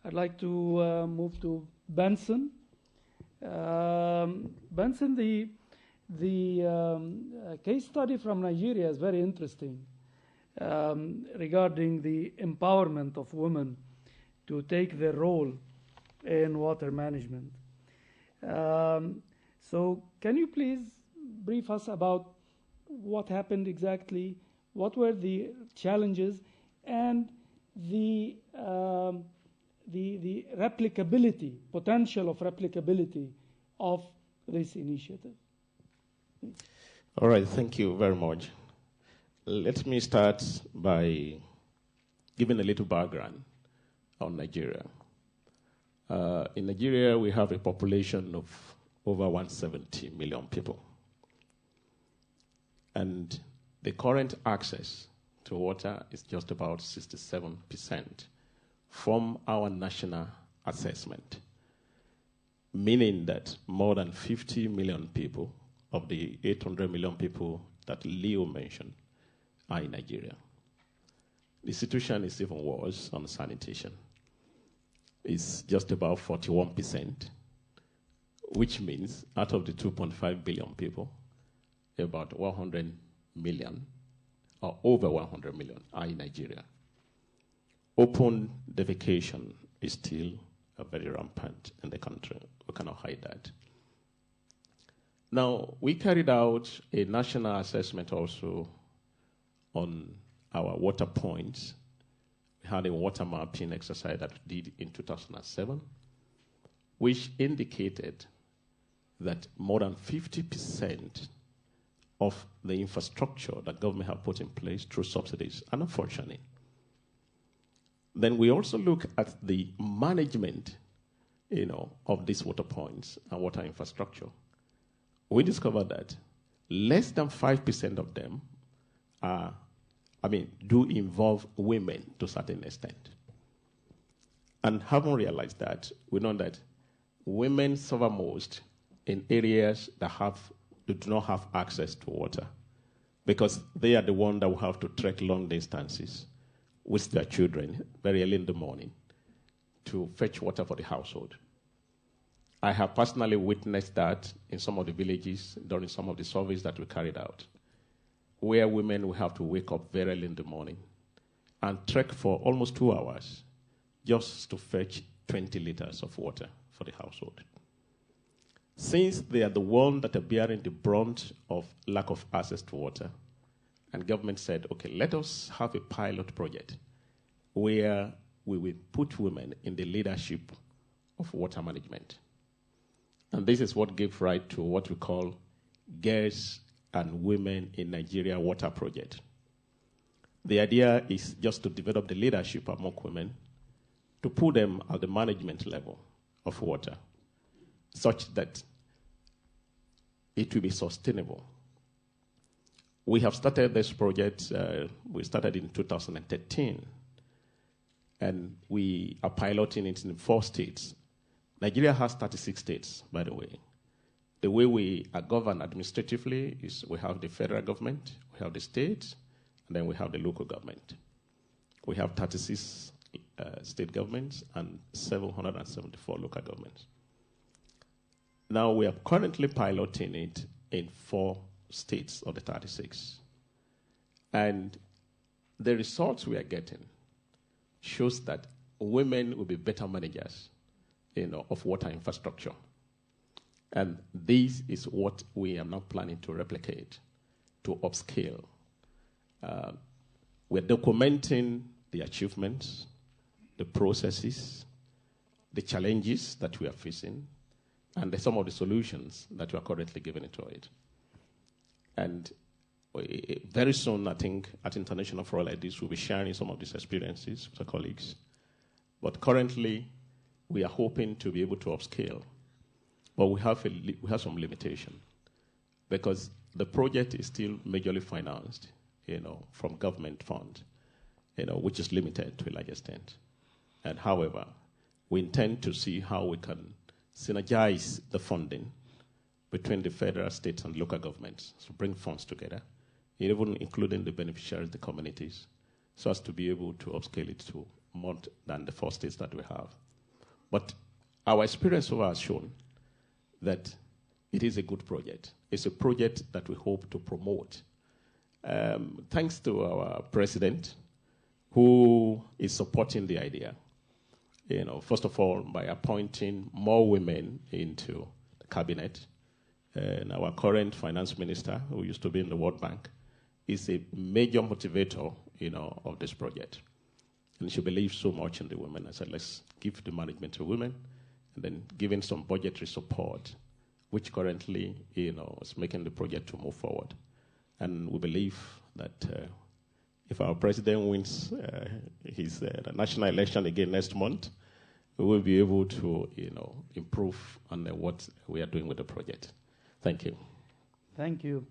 I'd like to move to Benson. Benson, the case study from Nigeria is very interesting regarding the empowerment of women to take their role in water management. So can you please brief us about what happened exactly, what were the challenges, and the replicability, potential of replicability of this initiative? All right, thank you very much. Let me start by giving a little background on Nigeria. In Nigeria, we have a population of over 170 million people. And the current access to water is just about 67% from our national assessment, meaning that more than 50 million people of the 800 million people that Leo mentioned are in Nigeria. The situation is even worse on sanitation. It's just about 41%, which means out of the 2.5 billion people, about 100 million or over 100 million are in Nigeria. Open defecation is still very rampant in the country. We cannot hide that. Now, we carried out a national assessment also on our water points we had a water mapping exercise that we did in 2007, which indicated that more than 50% of the infrastructure that government have put in place through subsidies are not functioning. Then we also look at the management, of these water points and water infrastructure. We discovered that less than 5% of them do involve women to a certain extent. And having realized that, we know that women suffer most in areas that do not have access to water, because they are the ones that will have to trek long distances with their children very early in the morning to fetch water for the household. I have personally witnessed that in some of the villages during some of the surveys that we carried out, where women will have to wake up very early in the morning and trek for almost 2 hours just to fetch 20 liters of water for the household. Since they are the ones that are bearing the brunt of lack of access to water, and government said, okay, let us have a pilot project where we will put women in the leadership of water management. And this is what gave rise to what we call Girls and Women in Nigeria Water Project. The idea is just to develop the leadership among women, to put them at the management level of water, such that it will be sustainable. We have started this project, we started in 2013, and we are piloting it in 4 states. Nigeria has 36 states, by the way. The way we are governed administratively is we have the federal government, we have the states, and then we have the local government. We have 36 state governments and 774 local governments. Now we are currently piloting it in 4 states of the 36. And the results we are getting shows that women will be better managers, of water infrastructure. And this is what we are now planning to replicate, to upscale. We're documenting the achievements, the processes, the challenges that we are facing, and some of the solutions that we are currently giving to it. And very soon, I think, at international forum like this, we'll be sharing some of these experiences with our colleagues. But currently, we are hoping to be able to upscale. But we have some limitation, because the project is still majorly financed, from government funds, which is limited to a large extent. And however, we intend to see how we can synergize the funding between the federal, state, and local governments, to bring funds together, even including the beneficiaries, the communities, so as to be able to upscale it to more than the 4 states that we have. But our experience so far has shown that it is a good project. It's a project that we hope to promote. Thanks to our president, who is supporting the idea. First of all, by appointing more women into the cabinet. And our current finance minister, who used to be in the World Bank, is a major motivator, of this project. And she believes so much in the women. I said, let's give the management to women, and then giving some budgetary support, which currently, is making the project to move forward. And we believe that if our president wins his national election again next month, we will be able to, improve on what we are doing with the project. Thank you. Thank you.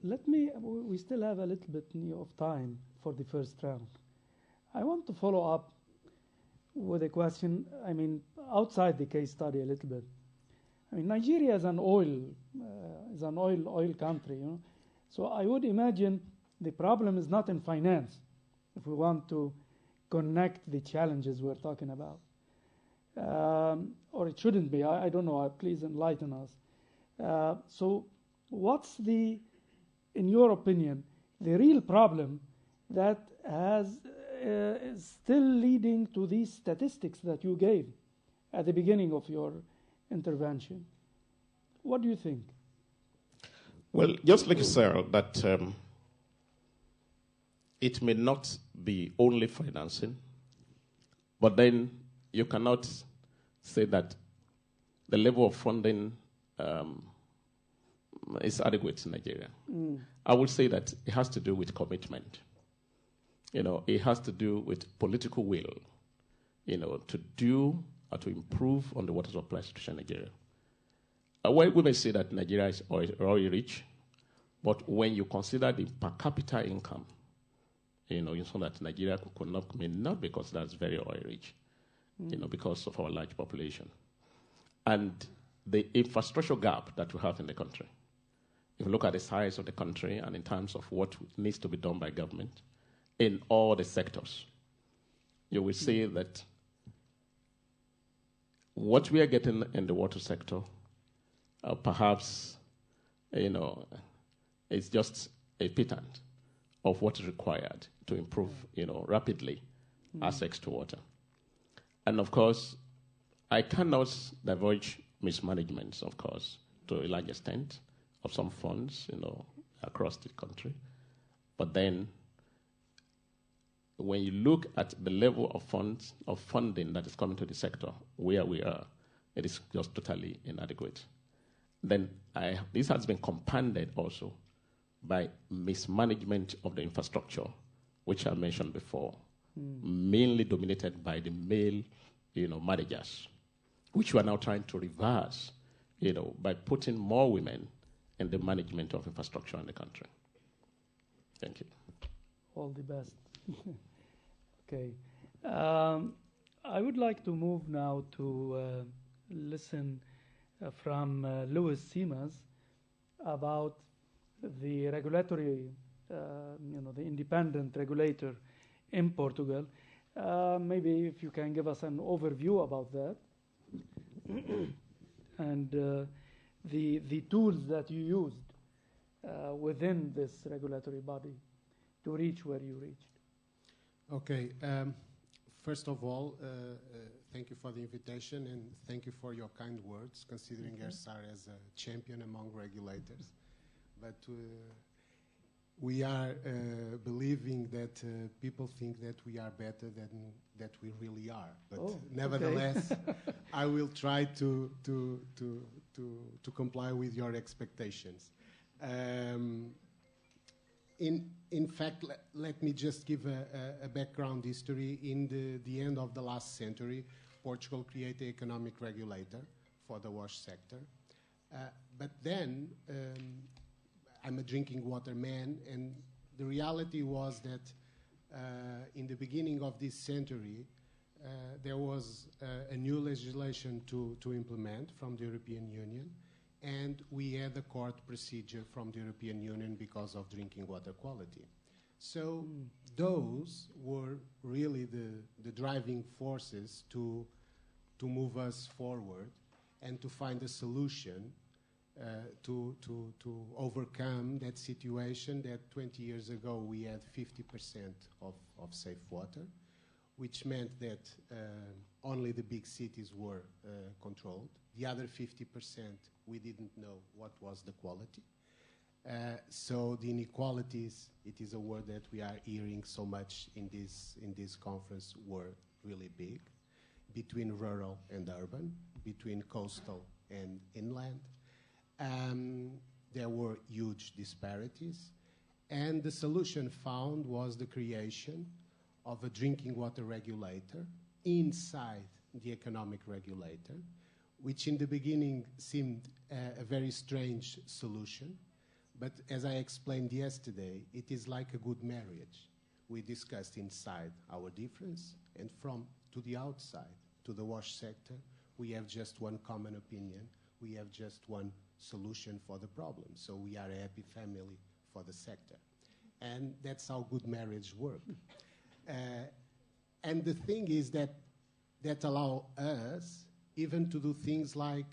We still have a little bit of time for the first round. I want to follow up with a question, outside the case study a little bit. Nigeria is an oil country, So I would imagine the problem is not in finance, if we want to connect the challenges we're talking about. Or it shouldn't be, I don't know, please enlighten us. So what's in your opinion, the real problem that is still leading to these statistics that you gave at the beginning of your intervention? What do you think? Well, just like you said, that it may not be only financing, but then you cannot say that the level of funding is adequate in Nigeria. I would say that it has to do with commitment. It has to do with political will, to do or to improve on the water supply situation in Nigeria. Well, we may say that Nigeria is oil rich, but when you consider the per capita income, you saw that Nigeria may not because that's very oil rich, because of our large population. And the infrastructure gap that we have in the country. If you look at the size of the country and in terms of what needs to be done by government in all the sectors, you will see that what we are getting in the water sector, perhaps, is just a pittance of what is required to improve, rapidly access to water. And of course, I cannot divulge mismanagement, of course, to a large extent of some funds, across the country. But then, when you look at the level of funding that is coming to the sector, where we are, it is just totally inadequate. Then this has been compounded also by mismanagement of the infrastructure, which I mentioned before, mainly dominated by the male, managers, which we are now trying to reverse, by putting more women in the management of infrastructure in the country. Thank you. All the best. Okay. I would like to move now to listen from Louis Simas about the regulatory, the independent regulator in Portugal. Maybe if you can give us an overview about that and the tools that you used within this regulatory body to reach where you reached. Okay. First of all, thank you for the invitation and thank you for your kind words, considering ERSAR as a champion among regulators. But we are believing that people think that we are better than that we really are. But nevertheless, I will try to comply with your expectations. In fact, let me just give a background history. In the end of the last century, Portugal created an economic regulator for the wash sector. But then, I'm a drinking water man, and the reality was that in the beginning of this century, there was a new legislation to implement from the European Union, and we had a court procedure from the European Union because of drinking water quality. So those were really the driving forces to move us forward and to find a solution to overcome that situation that 20 years ago we had 50% of safe water, which meant that only the big cities were controlled. The other 50%, we didn't know what was the quality. So the inequalities, it is a word that we are hearing so much in this conference, were really big, between rural and urban, between coastal and inland. There were huge disparities, and the solution found was the creation of a drinking water regulator inside the economic regulator, which in the beginning seemed a very strange solution. But as I explained yesterday, it is like a good marriage. We discussed inside our difference, and to the outside, to the wash sector, we have just one common opinion. We have just one solution for the problem. So we are a happy family for the sector. And that's how good marriage works. And the thing is that allow us even to do things like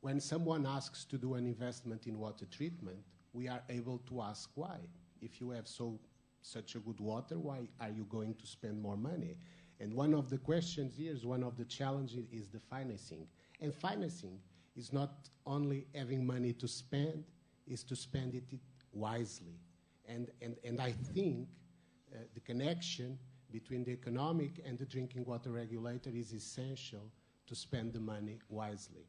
when someone asks to do an investment in water treatment, we are able to ask why. If you have such a good water, why are you going to spend more money? And one of the questions here is one of the challenges is the financing. And financing is not only having money to spend, is to spend it wisely. And I think the connection between the economic and the drinking water regulator is essential to spend the money wisely.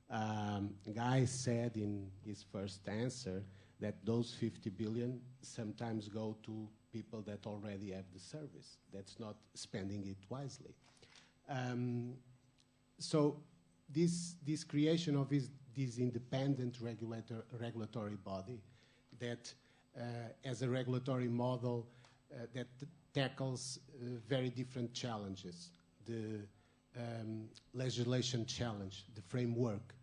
Guy said in his first answer that those 50 billion sometimes go to people that already have the service. That's not spending it wisely. So this creation of this independent regulatory body that as a regulatory model that tackles very different challenges. The legislation challenge, the framework.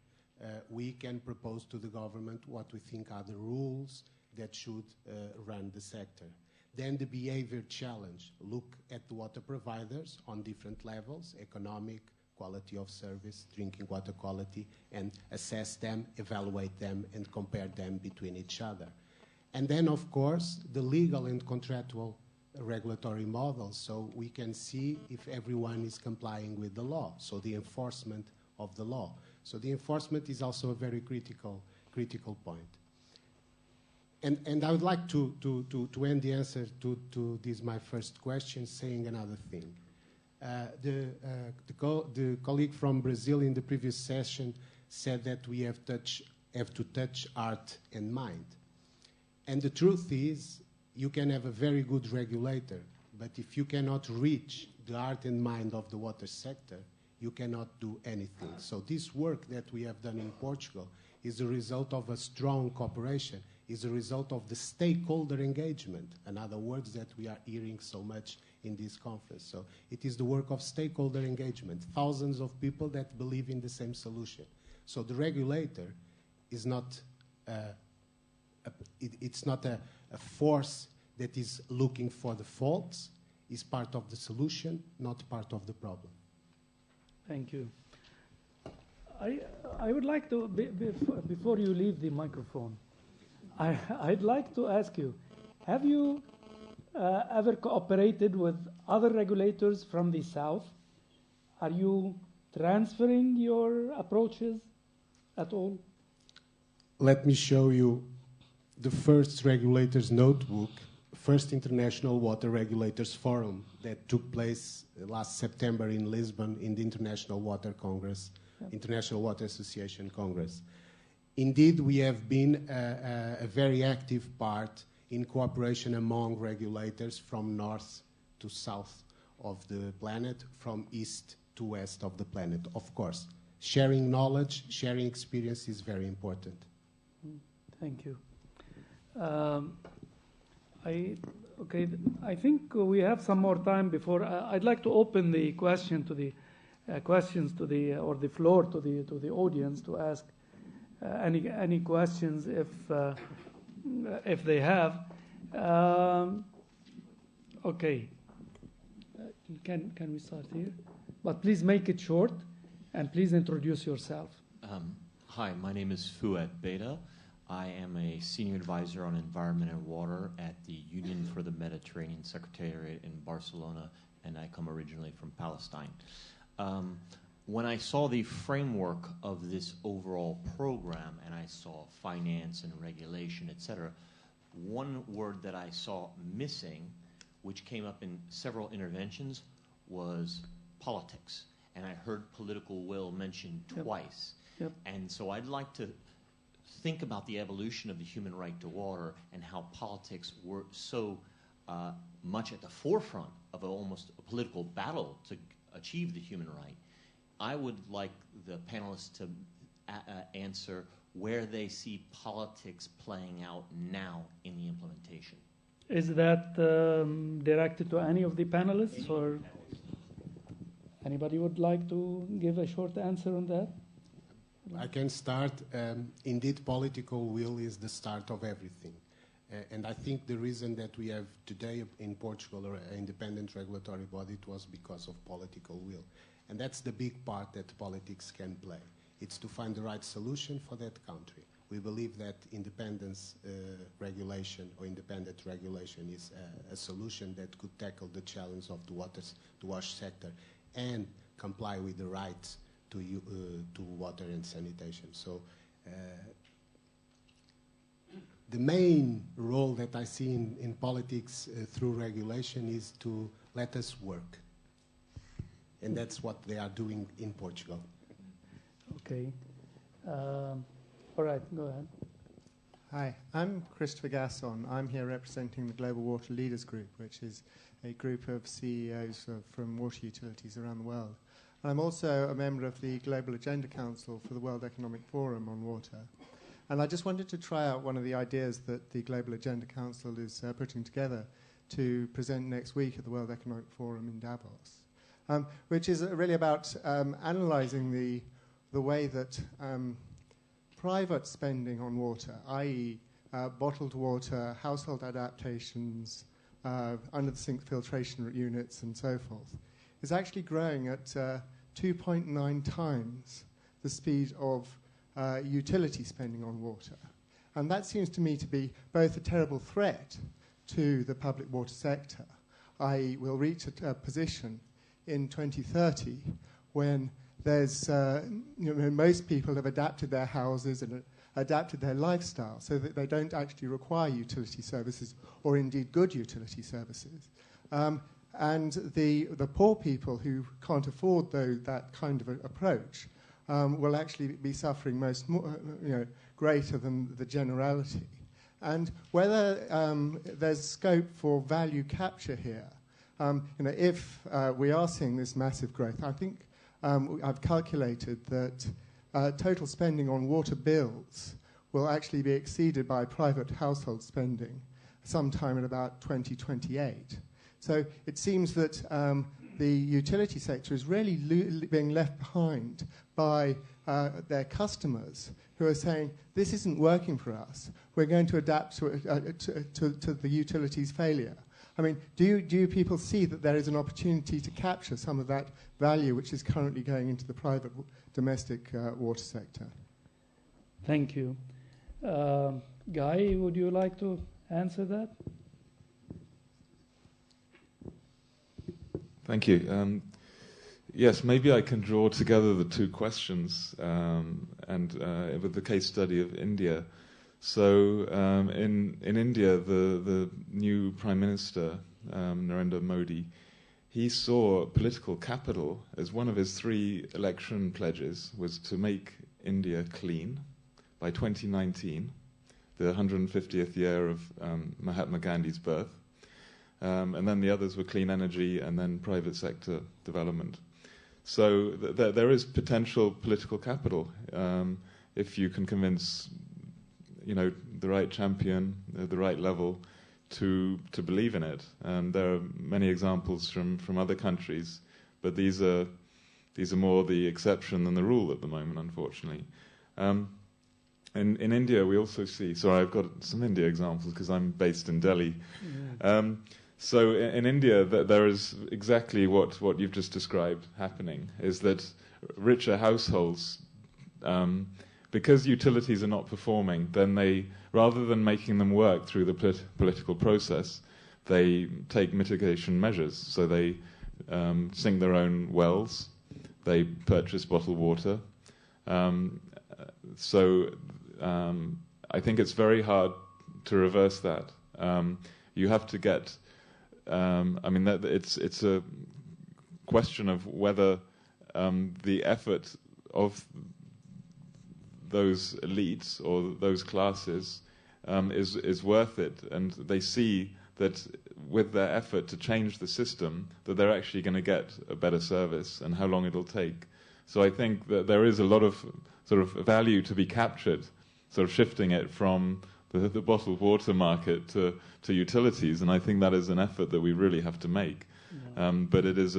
We can propose to the government what we think are the rules that should run the sector. Then the behavior challenge. Look at the water providers on different levels, economic, quality of service, drinking water quality, and assess them, evaluate them, and compare them between each other. And then, of course, the legal and contractual regulatory model, so we can see if everyone is complying with the law, so the enforcement of the law. So the enforcement is also a very critical point. And I would like to end the answer to this my first question saying another thing. The colleague from Brazil in the previous session said that we have to touch heart and mind. And the truth is, you can have a very good regulator, but if you cannot reach the heart and mind of the water sector, you cannot do anything. So this work that we have done in Portugal is a result of a strong cooperation, is a result of the stakeholder engagement, in other words that we are hearing so much in this conference. So it is the work of stakeholder engagement, thousands of people that believe in the same solution. So the regulator is not it's not a force that is looking for the faults, is part of the solution, not part of the problem. Thank you. I would like to, before you leave the microphone, I'd like to ask you, have you ever cooperated with other regulators from the South? Are you transferring your approaches at all? Let me show you the first regulators notebook, first International Water Regulators Forum that took place last September in Lisbon in the International Water Congress, International Water Association Congress. Indeed, we have been a very active part in cooperation among regulators from north to south of the planet, from east to west of the planet. Of course, sharing knowledge, sharing experience is very important. Thank you. I think we have some more time before. I'd like to open the question to the questions to the or the floor to the audience to ask any questions if they have. Okay. Can we start here? But please make it short, and please introduce yourself. Hi, my name is Fouad Beda. I am a senior advisor on environment and water at the Union for the Mediterranean Secretariat in Barcelona, and I come originally from Palestine. When I saw the framework of this overall program, and I saw finance and regulation, etc., one word that I saw missing, which came up in several interventions, was politics. And I heard political will mentioned twice. Yep. And so I'd like to think about the evolution of the human right to water and how politics were so much at the forefront of almost a political battle to achieve the human right. I would like the panelists to answer where they see politics playing out now in the implementation. Is that directed to any of the panelists, or anybody would like to give a short answer on that? I can start. Indeed, political will is the start of everything. And I think the reason that we have today in Portugal an independent regulatory body, it was because of political will. And that's the big part that politics can play. It's to find the right solution for that country. We believe that independence regulation or independent regulation is a solution that could tackle the challenge of the wash sector and comply with the rights to water and sanitation. So the main role that I see in politics through regulation is to let us work. And that's what they are doing in Portugal. Okay. All right, go ahead. Hi, I'm Christopher Gasson. I'm here representing the Global Water Leaders Group, which is a group of CEOs from water utilities around the world. I'm also a member of the Global Agenda Council for the World Economic Forum on water. And I just wanted to try out one of the ideas that the Global Agenda Council is putting together to present next week at the World Economic Forum in Davos, which is really about analysing the way that private spending on water, i.e. Bottled water, household adaptations, under-the-sink filtration units and so forth, is actually growing at 2.9 times the speed of utility spending on water. And that seems to me to be both a terrible threat to the public water sector, i.e. we'll reach a position in 2030 when there's, most people have adapted their houses and adapted their lifestyle so that they don't actually require utility services or indeed good utility services. And the poor people who can't afford that kind of approach will actually be suffering greater than the generality. And whether there's scope for value capture here, if we are seeing this massive growth, I think I've calculated that total spending on water bills will actually be exceeded by private household spending sometime in about 2028. So it seems that the utility sector is really being left behind by their customers who are saying, this isn't working for us. We're going to adapt to the utilities' failure. I mean, do you people see that there is an opportunity to capture some of that value which is currently going into the private domestic water sector? Thank you. Guy, would you like to answer that? Thank you. Yes, maybe I can draw together the two questions and with the case study of India. So in India, the new Prime Minister, Narendra Modi, he saw political capital as one of his 3 election pledges was to make India clean by 2019, the 150th year of Mahatma Gandhi's birth. And then the others were clean energy and then private sector development. So there is potential political capital if you can convince the right champion at the right level to believe in it. There are many examples from other countries, but these are more the exception than the rule at the moment, unfortunately. In India, we also see. Sorry, I've got some India examples because I'm based in Delhi. Yeah. So in India, there is exactly what you've just described happening, is that richer households, because utilities are not performing, then they, rather than making them work through the political process, they take mitigation measures. So they sink their own wells, they purchase bottled water. So I think it's very hard to reverse that. You have to get... it's a question of whether the effort of those elites or those classes is worth it, and they see that with their effort to change the system, that they're actually going to get a better service, and how long it'll take. So I think that there is a lot of sort of value to be captured, sort of shifting it from the bottled water market to utilities, and I think that is an effort that we really have to make. Yeah. But it is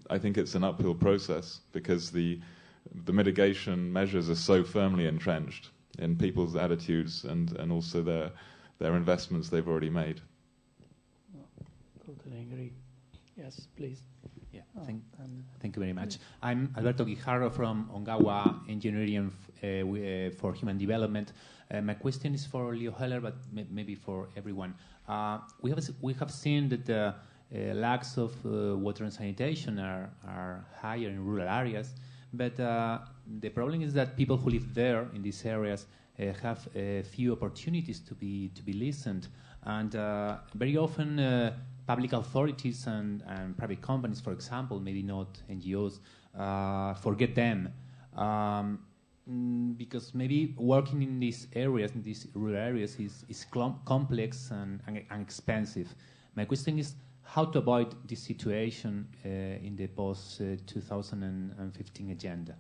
I think it's an uphill process because the mitigation measures are so firmly entrenched in people's attitudes and also their investments they've already made. Totally agree. Yes, please. Yeah, thank you very much. I'm Alberto Guijarro from Ongawa Engineering for Human Development. My question is for Leo Heller, but maybe for everyone. We have seen that the lacks of water and sanitation are higher in rural areas, but the problem is that people who live there in these areas have few opportunities to be listened, and very often public authorities and private companies, for example, maybe not NGOs, forget them. Because maybe working in these areas, in these rural areas, is complex and expensive. My question is how to avoid this situation in the post-2015 agenda.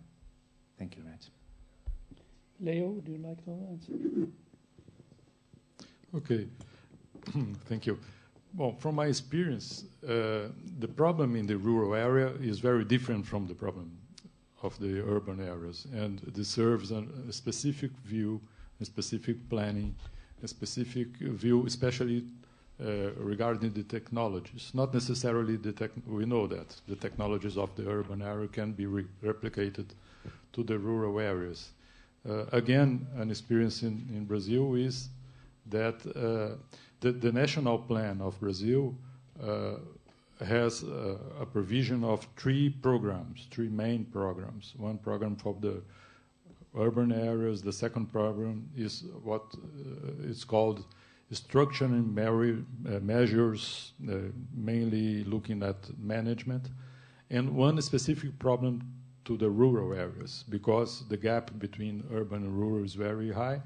Thank you very much. Leo, would you like to answer? Okay, thank you. Well, from my experience, the problem in the rural area is very different from the problem of the urban areas, and it deserves a specific view, a specific planning, a specific view, especially regarding the technologies. Not necessarily we know that the technologies of the urban area can be replicated to the rural areas. Again, an experience in Brazil is that the national plan of Brazil has a provision of three main programs. One program for the urban areas. The second program is what is called structuring measures, mainly looking at management, and one specific problem to the rural areas, because the gap between urban and rural is very high.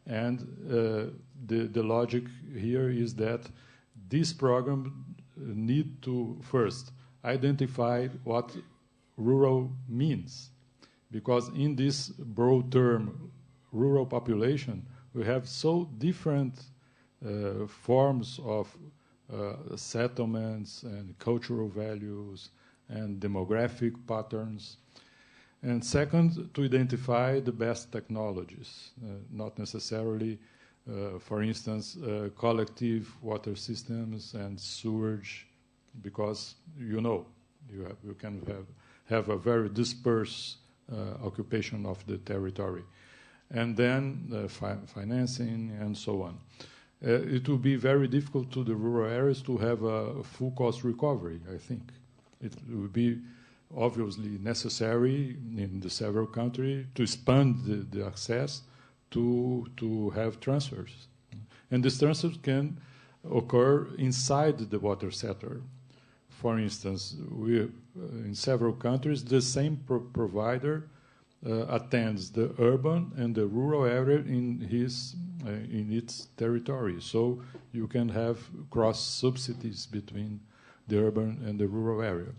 And the logic here is that this program need to first identify what rural means, because in this broad term rural population we have so different forms of settlements and cultural values and demographic patterns. And second, to identify the best technologies, not necessarily for instance, collective water systems and sewage, because you can have a very dispersed occupation of the territory, and then financing and so on. It will be very difficult to the rural areas to have a full cost recovery. I think it will be obviously necessary in the several countries to expand the access to have transfers. And these transfers can occur inside the water sector. For instance, in several countries, the same provider attends the urban and the rural area in its territory. So you can have cross subsidies between the urban and the rural area.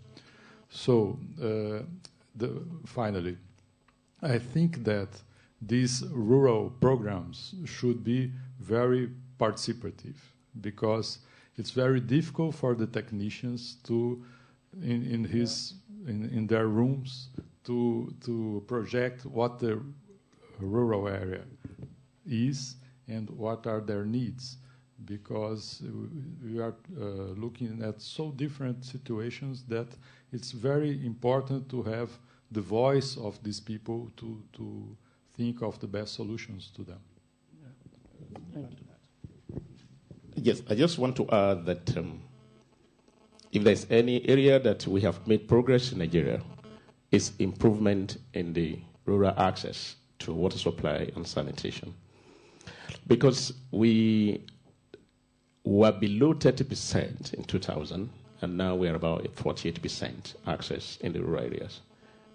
So finally, I think that these rural programs should be very participative, because it's very difficult for the technicians to, in their rooms, to project what the rural area is and what are their needs, because we are looking at so different situations that it's very important to have the voice of these people to think of the best solutions to them. Yes, I just want to add that if there's any area that we have made progress in Nigeria, it's improvement in the rural access to water supply and sanitation. Because we were below 30% in 2000, and now we're about 48% access in the rural areas.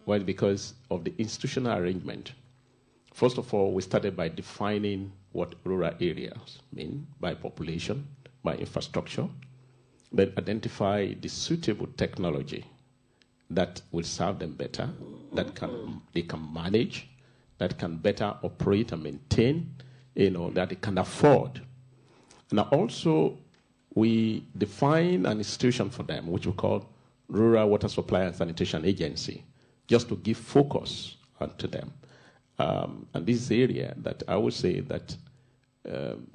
Why? Because of the institutional arrangement. First of all, we started by defining what rural areas mean by population, by infrastructure, then identify the suitable technology that will serve them better, that they can manage, that can better operate and maintain, that they can afford. Now also, we define an institution for them, which we call Rural Water Supply and Sanitation Agency, just to give focus onto them. And this area that I would say that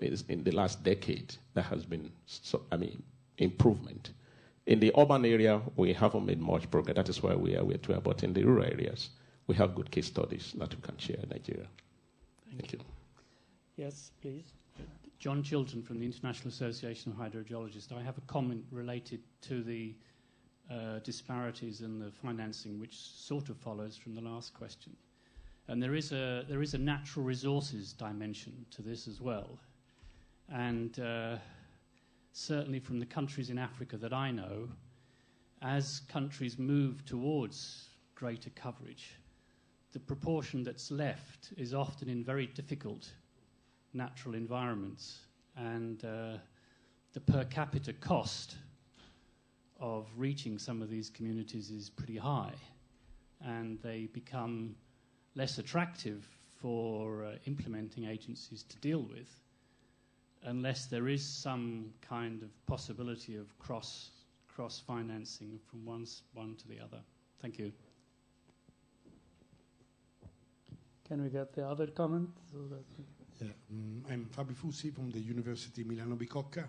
is in the last decade, there has been, improvement. In the urban area, we haven't made much progress. That is why we are where we are. But in the rural areas, we have good case studies that we can share in Nigeria. Thank you. Yes, please. John Chilton from the International Association of Hydrogeologists. I have a comment related to the disparities in the financing, which sort of follows from the last question. And there is a natural resources dimension to this as well. And certainly from the countries in Africa that I know, as countries move towards greater coverage, the proportion that's left is often in very difficult natural environments. And the per capita cost of reaching some of these communities is pretty high. And they become less attractive for implementing agencies to deal with, unless there is some kind of possibility of cross financing from one to the other. Thank you. Can we get the other comment? So that I'm Fabio Fussi from the University Milano Bicocca.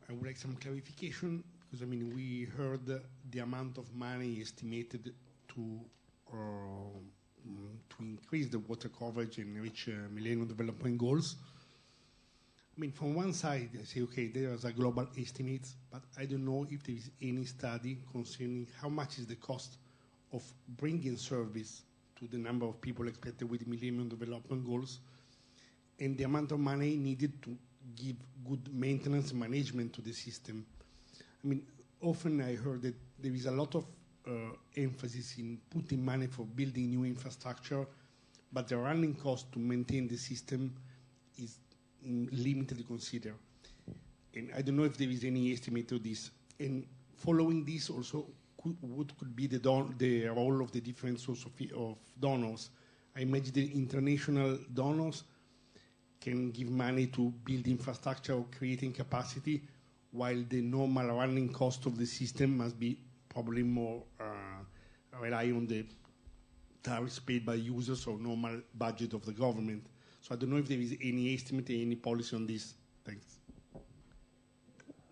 I would like some clarification because we heard the amount of money estimated to increase the water coverage and reach Millennium Development Goals. From one side, I say, okay, there is a global estimate, but I don't know if there is any study concerning how much is the cost of bringing service to the number of people expected with Millennium Development Goals and the amount of money needed to give good maintenance and management to the system. Often I heard that there is a lot of emphasis in putting money for building new infrastructure, but the running cost to maintain the system is limited to consider. And I don't know if there is any estimate of this. And following this also, what could be the role of the different sources of donors? I imagine the international donors can give money to build infrastructure or creating capacity, while the normal running cost of the system must be probably more rely on the tariffs paid by users or normal budget of the government. So I don't know if there is any estimate, any policy on this. Thanks.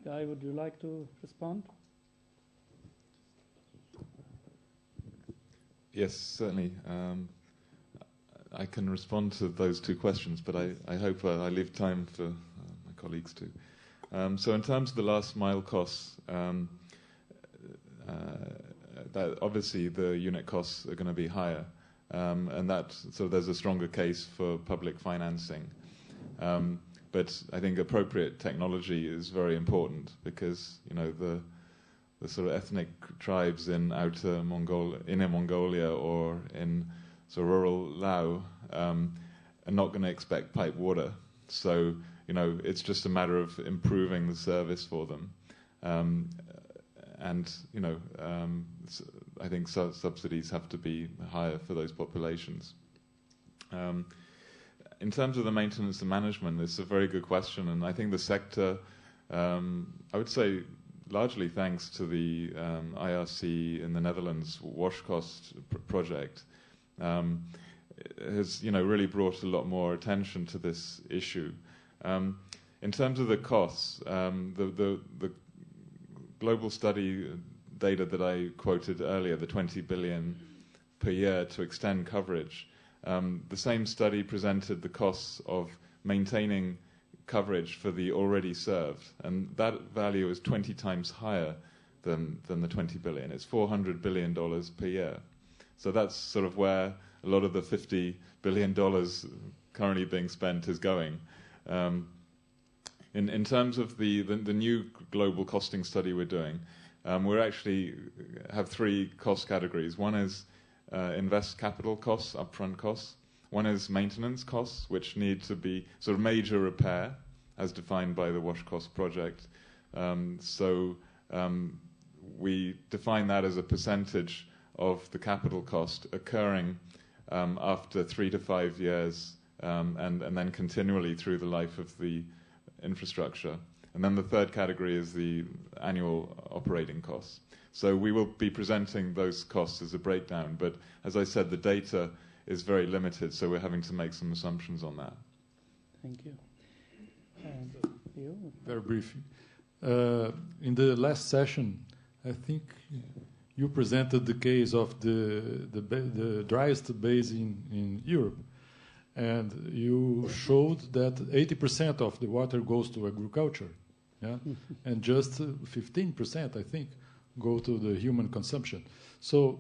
Guy, would you like to respond? Yes, certainly. I can respond to those two questions, but I hope I leave time for my colleagues too. So in terms of the last mile costs, that obviously the unit costs are going to be higher, and so there's a stronger case for public financing. But I think appropriate technology is very important because the sort of ethnic tribes in Inner Mongolia or in rural Laos are not going to expect piped water. So it's just a matter of improving the service for them. I think subsidies have to be higher for those populations. In terms of the maintenance and management, it's a very good question, and I think the sector, I would say, largely thanks to the IRC in the Netherlands WASH cost project, has really brought a lot more attention to this issue. In terms of the costs, the global study data that I quoted earlier, the 20 billion per year to extend coverage, the same study presented the costs of maintaining coverage for the already served, and that value is 20 times higher than the 20 billion. It's $400 billion per year. So that's sort of where a lot of the $50 billion currently being spent is going. In terms of the new global costing study we're doing, we actually have three cost categories. One is invest capital costs, upfront costs. One is maintenance costs, which need to be sort of major repair, as defined by the WASH cost project. We define that as a percentage of the capital cost occurring after 3 to 5 years, and then continually through the life of the infrastructure. And then the third category is the annual operating costs. So we will be presenting those costs as a breakdown, but as I said, the data is very limited, so we're having to make some assumptions on that. Thank you. And you? Very briefly. In the last session, I think you presented the case of the driest basin in Europe, and you showed that 80% of the water goes to agriculture, yeah, and just 15%, I think, go to the human consumption. So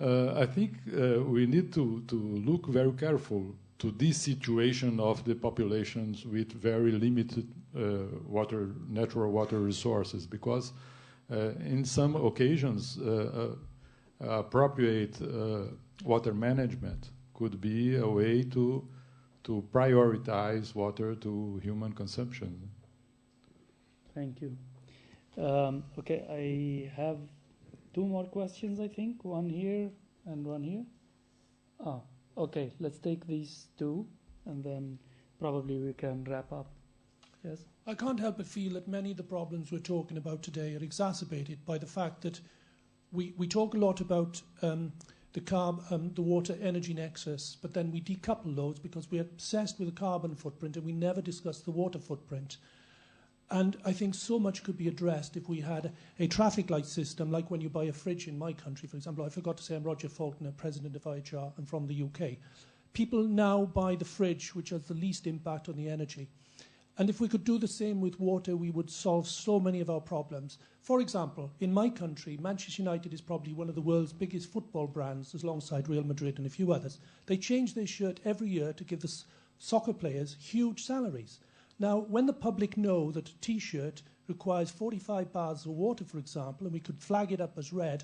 I think we need to look very careful to this situation of the populations with very limited natural water resources, because in some occasions appropriate water management could be a way to prioritize water to human consumption. Thank you. Okay, I have two more questions, I think. One here and one here. Oh, okay, let's take these two, and then probably we can wrap up. Yes? I can't help but feel that many of the problems we're talking about today are exacerbated by the fact that we talk a lot about the water energy nexus, but then we decouple those because we're obsessed with the carbon footprint and we never discuss the water footprint. And I think so much could be addressed if we had a traffic light system, like when you buy a fridge in my country, for example. I forgot to say I'm Roger Faulkner, President of IHR. I'm from the UK. People now buy the fridge, which has the least impact on the energy. And if we could do the same with water, we would solve so many of our problems. For example, in my country, Manchester United is probably one of the world's biggest football brands, alongside Real Madrid and a few others. They change their shirt every year to give the soccer players huge salaries. Now, when the public know that a T-shirt requires 45 bars of water, for example, and we could flag it up as red,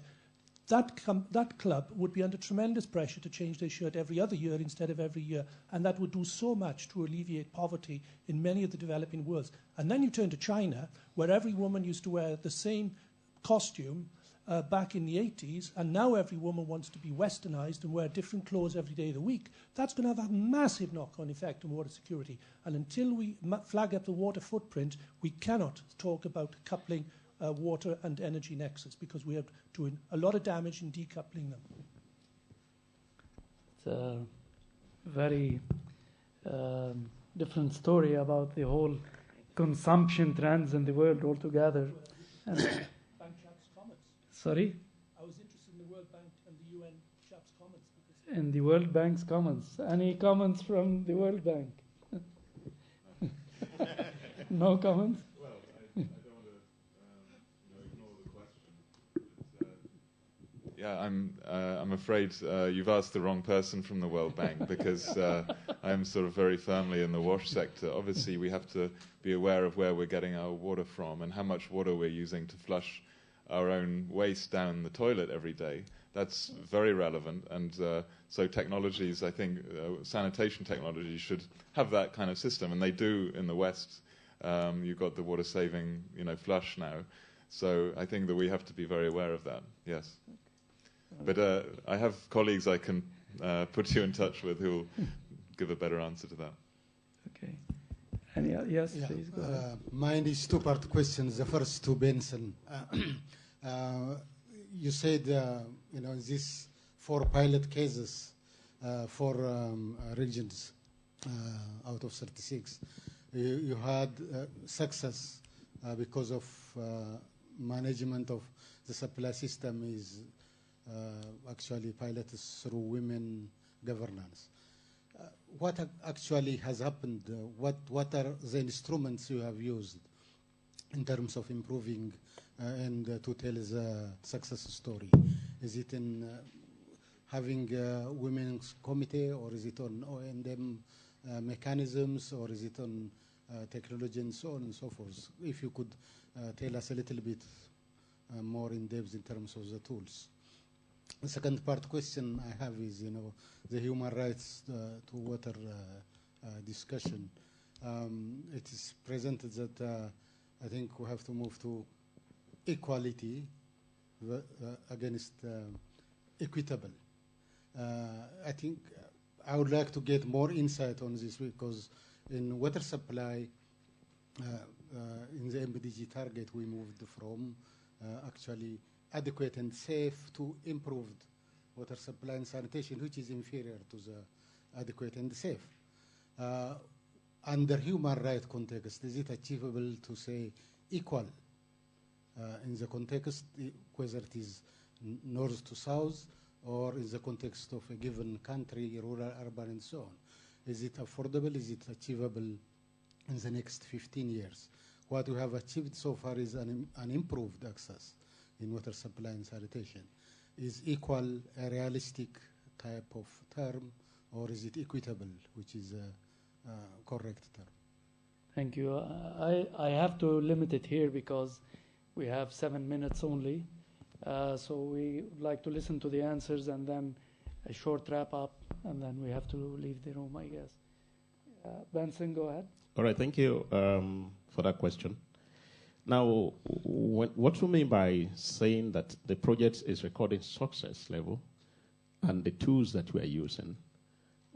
that club would be under tremendous pressure to change their shirt every other year instead of every year, and that would do so much to alleviate poverty in many of the developing worlds. And then you turn to China, where every woman used to wear the same costume back in the 80s, and now every woman wants to be westernized and wear different clothes every day of the week. That's going to have a massive knock-on effect on water security. And until we flag up the water footprint, we cannot talk about coupling water and energy nexus, because we are doing a lot of damage in decoupling them. It's a very different story about the whole consumption trends in the world altogether. And sorry? I was interested in the World Bank and the UN chaps' comments. In the World Bank's comments. Any comments from the World Bank? No comments? Well, I don't want to ignore the question. Yeah, I'm afraid you've asked the wrong person from the World Bank, because I'm sort of very firmly in the wash sector. Obviously, we have to be aware of where we're getting our water from and how much water we're using to flush our own waste down the toilet every day. That's very relevant, and so technologies, I think, sanitation technologies should have that kind of system, and they do in the West. You've got the water-saving, flush now, so I think that we have to be very aware of that. Yes, but I have colleagues I can put you in touch with who will give a better answer to that. Okay. Yes, yeah. Please go ahead. Mine is two-part questions. The first to Benson. You said, these 4 pilot cases, 4 regions out of 36, you had success because of management of the supply system is actually piloted through women governance. What actually has happened? What are the instruments you have used in terms of improving and to tell the success story? Is it in having a women's committee, or is it on O&M mechanisms, or is it on technology and so on and so forth? If you could tell us a little bit more in depth in terms of the tools. The second part question I have is, the human rights to water discussion. It is presented that I think we have to move to equality against equitable. I think I would like to get more insight on this, because in water supply, in the MDG target, we moved from actually adequate and safe to improved water supply and sanitation, which is inferior to the adequate and safe. Under human rights context, is it achievable to say equal in the context, whether it is north to south, or in the context of a given country, rural, urban, and so on? Is it affordable? Is it achievable in the next 15 years? What we have achieved so far is an improved access in water supply and sanitation. is equal a realistic type of term, or is it equitable, which is a correct term? Thank you. I have to limit it here because we have 7 minutes only. So we would like to listen to the answers and then a short wrap up, and then we have to leave the room, I guess. Benson, go ahead. All right, thank you for that question. Now, what do you mean by saying that the project is recording success level and the tools that we are using?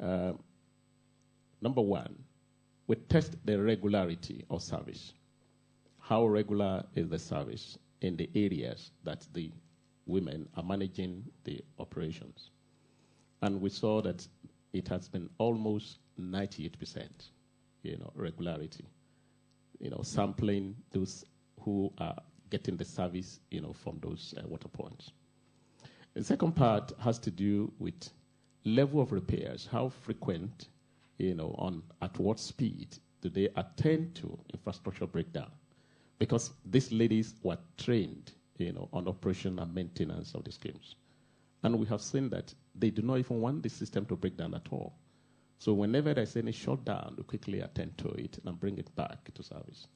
Number one, we test the regularity of service. How regular is the service in the areas that the women are managing the operations? And we saw that it has been almost 98%, regularity. Sampling those who are getting the service, from those water points. The second part has to do with level of repairs. How frequent, at what speed do they attend to infrastructure breakdown? Because these ladies were trained, on operation and maintenance of the schemes. And we have seen that they do not even want the system to break down at all. So whenever there's any shutdown, we quickly attend to it and bring it back to service.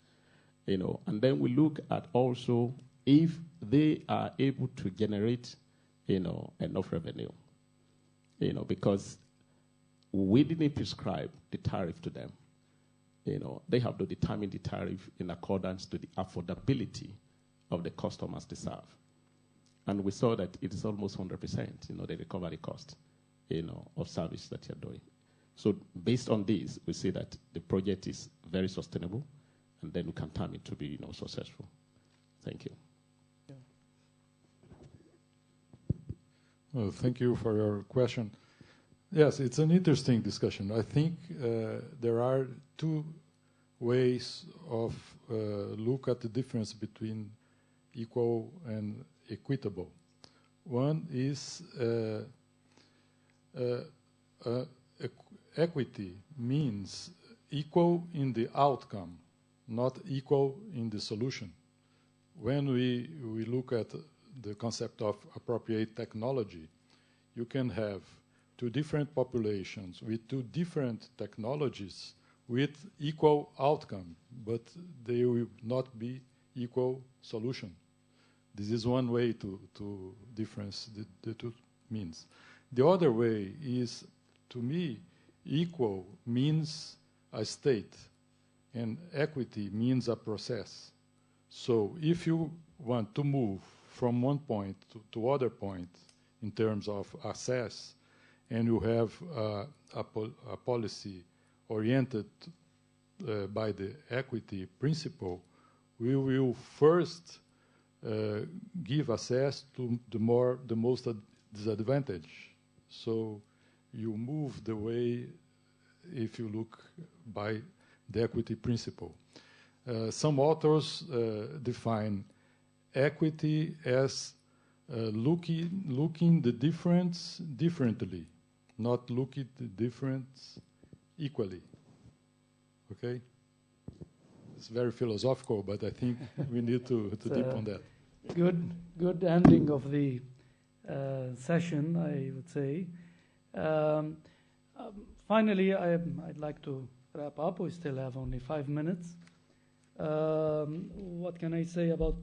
And then we look at also if they are able to generate, enough revenue, because we didn't prescribe the tariff to them. They have to determine the tariff in accordance to the affordability of the customers they serve. And we saw that it is almost 100%, the recovery cost, of service that you're doing. So based on this, we see that the project is very sustainable, and then we can turn it to be, successful. Thank you. Yeah. Well, thank you for your question. Yes, it's an interesting discussion. I think there are two ways of look at the difference between equal and equitable. One is equity means equal in the outcome, not equal in the solution. When we look at the concept of appropriate technology, you can have two different populations with two different technologies with equal outcome, but they will not be equal solution. This is one way to difference the two means. The other way is, to me, equal means a state, and equity means a process. So if you want to move from one point to other point in terms of access, and you have a policy oriented by the equity principle, we will first give access to the most disadvantaged. So you move the way if you look by the equity principle. Some authors define equity as looking the difference differently, not looking the difference equally. Okay? It's very philosophical, but I think we need to deep on that. Good ending of the session, I would say. Finally, I'd like to wrap up. We still have only 5 minutes. What can I say about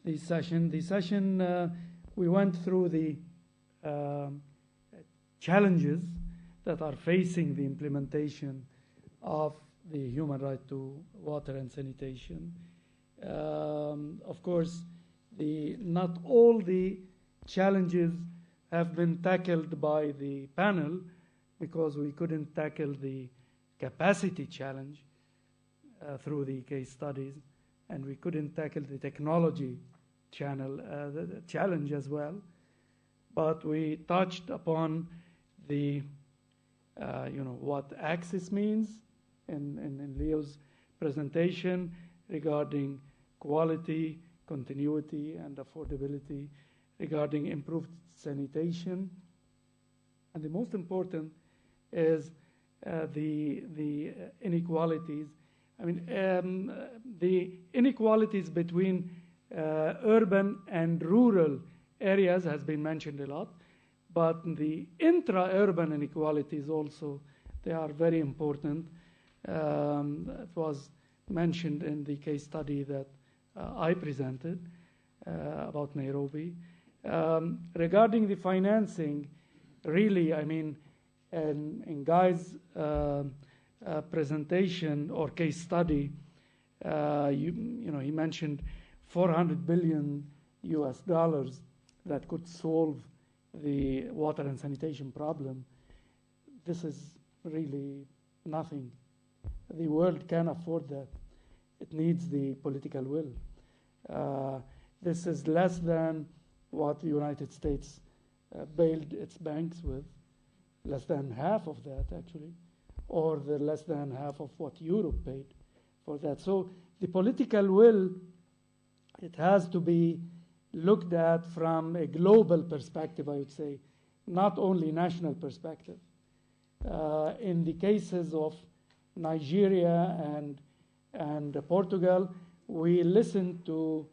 the session? The session, we went through the challenges that are facing the implementation of the human right to water and sanitation. Of course, not all the challenges have been tackled by the panel because we couldn't tackle the capacity challenge through the case studies, and we couldn't tackle the technology the challenge as well. But we touched upon the what access means in Leo's presentation regarding quality, continuity, and affordability, regarding improved sanitation. And the most important is the inequalities. I mean, the inequalities between urban and rural areas has been mentioned a lot, but the intra-urban inequalities also, they are very important. It was mentioned in the case study that I presented about Nairobi. Regarding the financing, really, I mean, in Guy's presentation or case study, he mentioned $400 billion that could solve the water and sanitation problem. This is really nothing. The world can't afford that. It needs the political will. This is less than what the United States bailed its banks with, less than half of that actually, or the less than half of what Europe paid for that. So the political will, it has to be looked at from a global perspective, I would say, not only national perspective. In the cases of Nigeria and Portugal, we listened to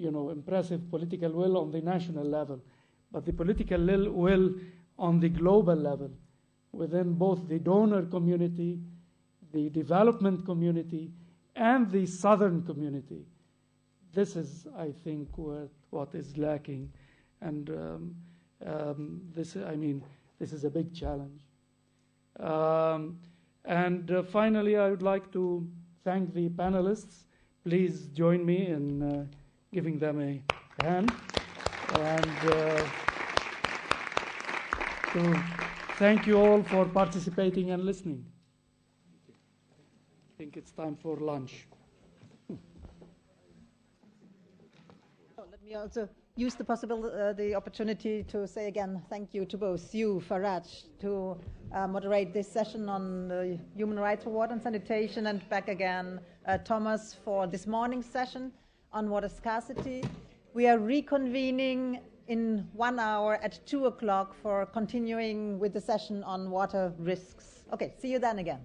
impressive political will on the national level, but the political will on the global level, within both the donor community, the development community, and the southern community. This is, I think, what is lacking, and this is a big challenge. Finally, I would like to thank the panelists. Please join me in giving them a hand, and to thank you all for participating and listening. I think it's time for lunch. Let me also use the opportunity to say again thank you to both you, Faraj, to moderate this session on human rights for water and sanitation, and back again, Thomas, for this morning's session on water scarcity. We are reconvening in 1 hour at 2 o'clock for continuing with the session on water risks. Okay, see you then again.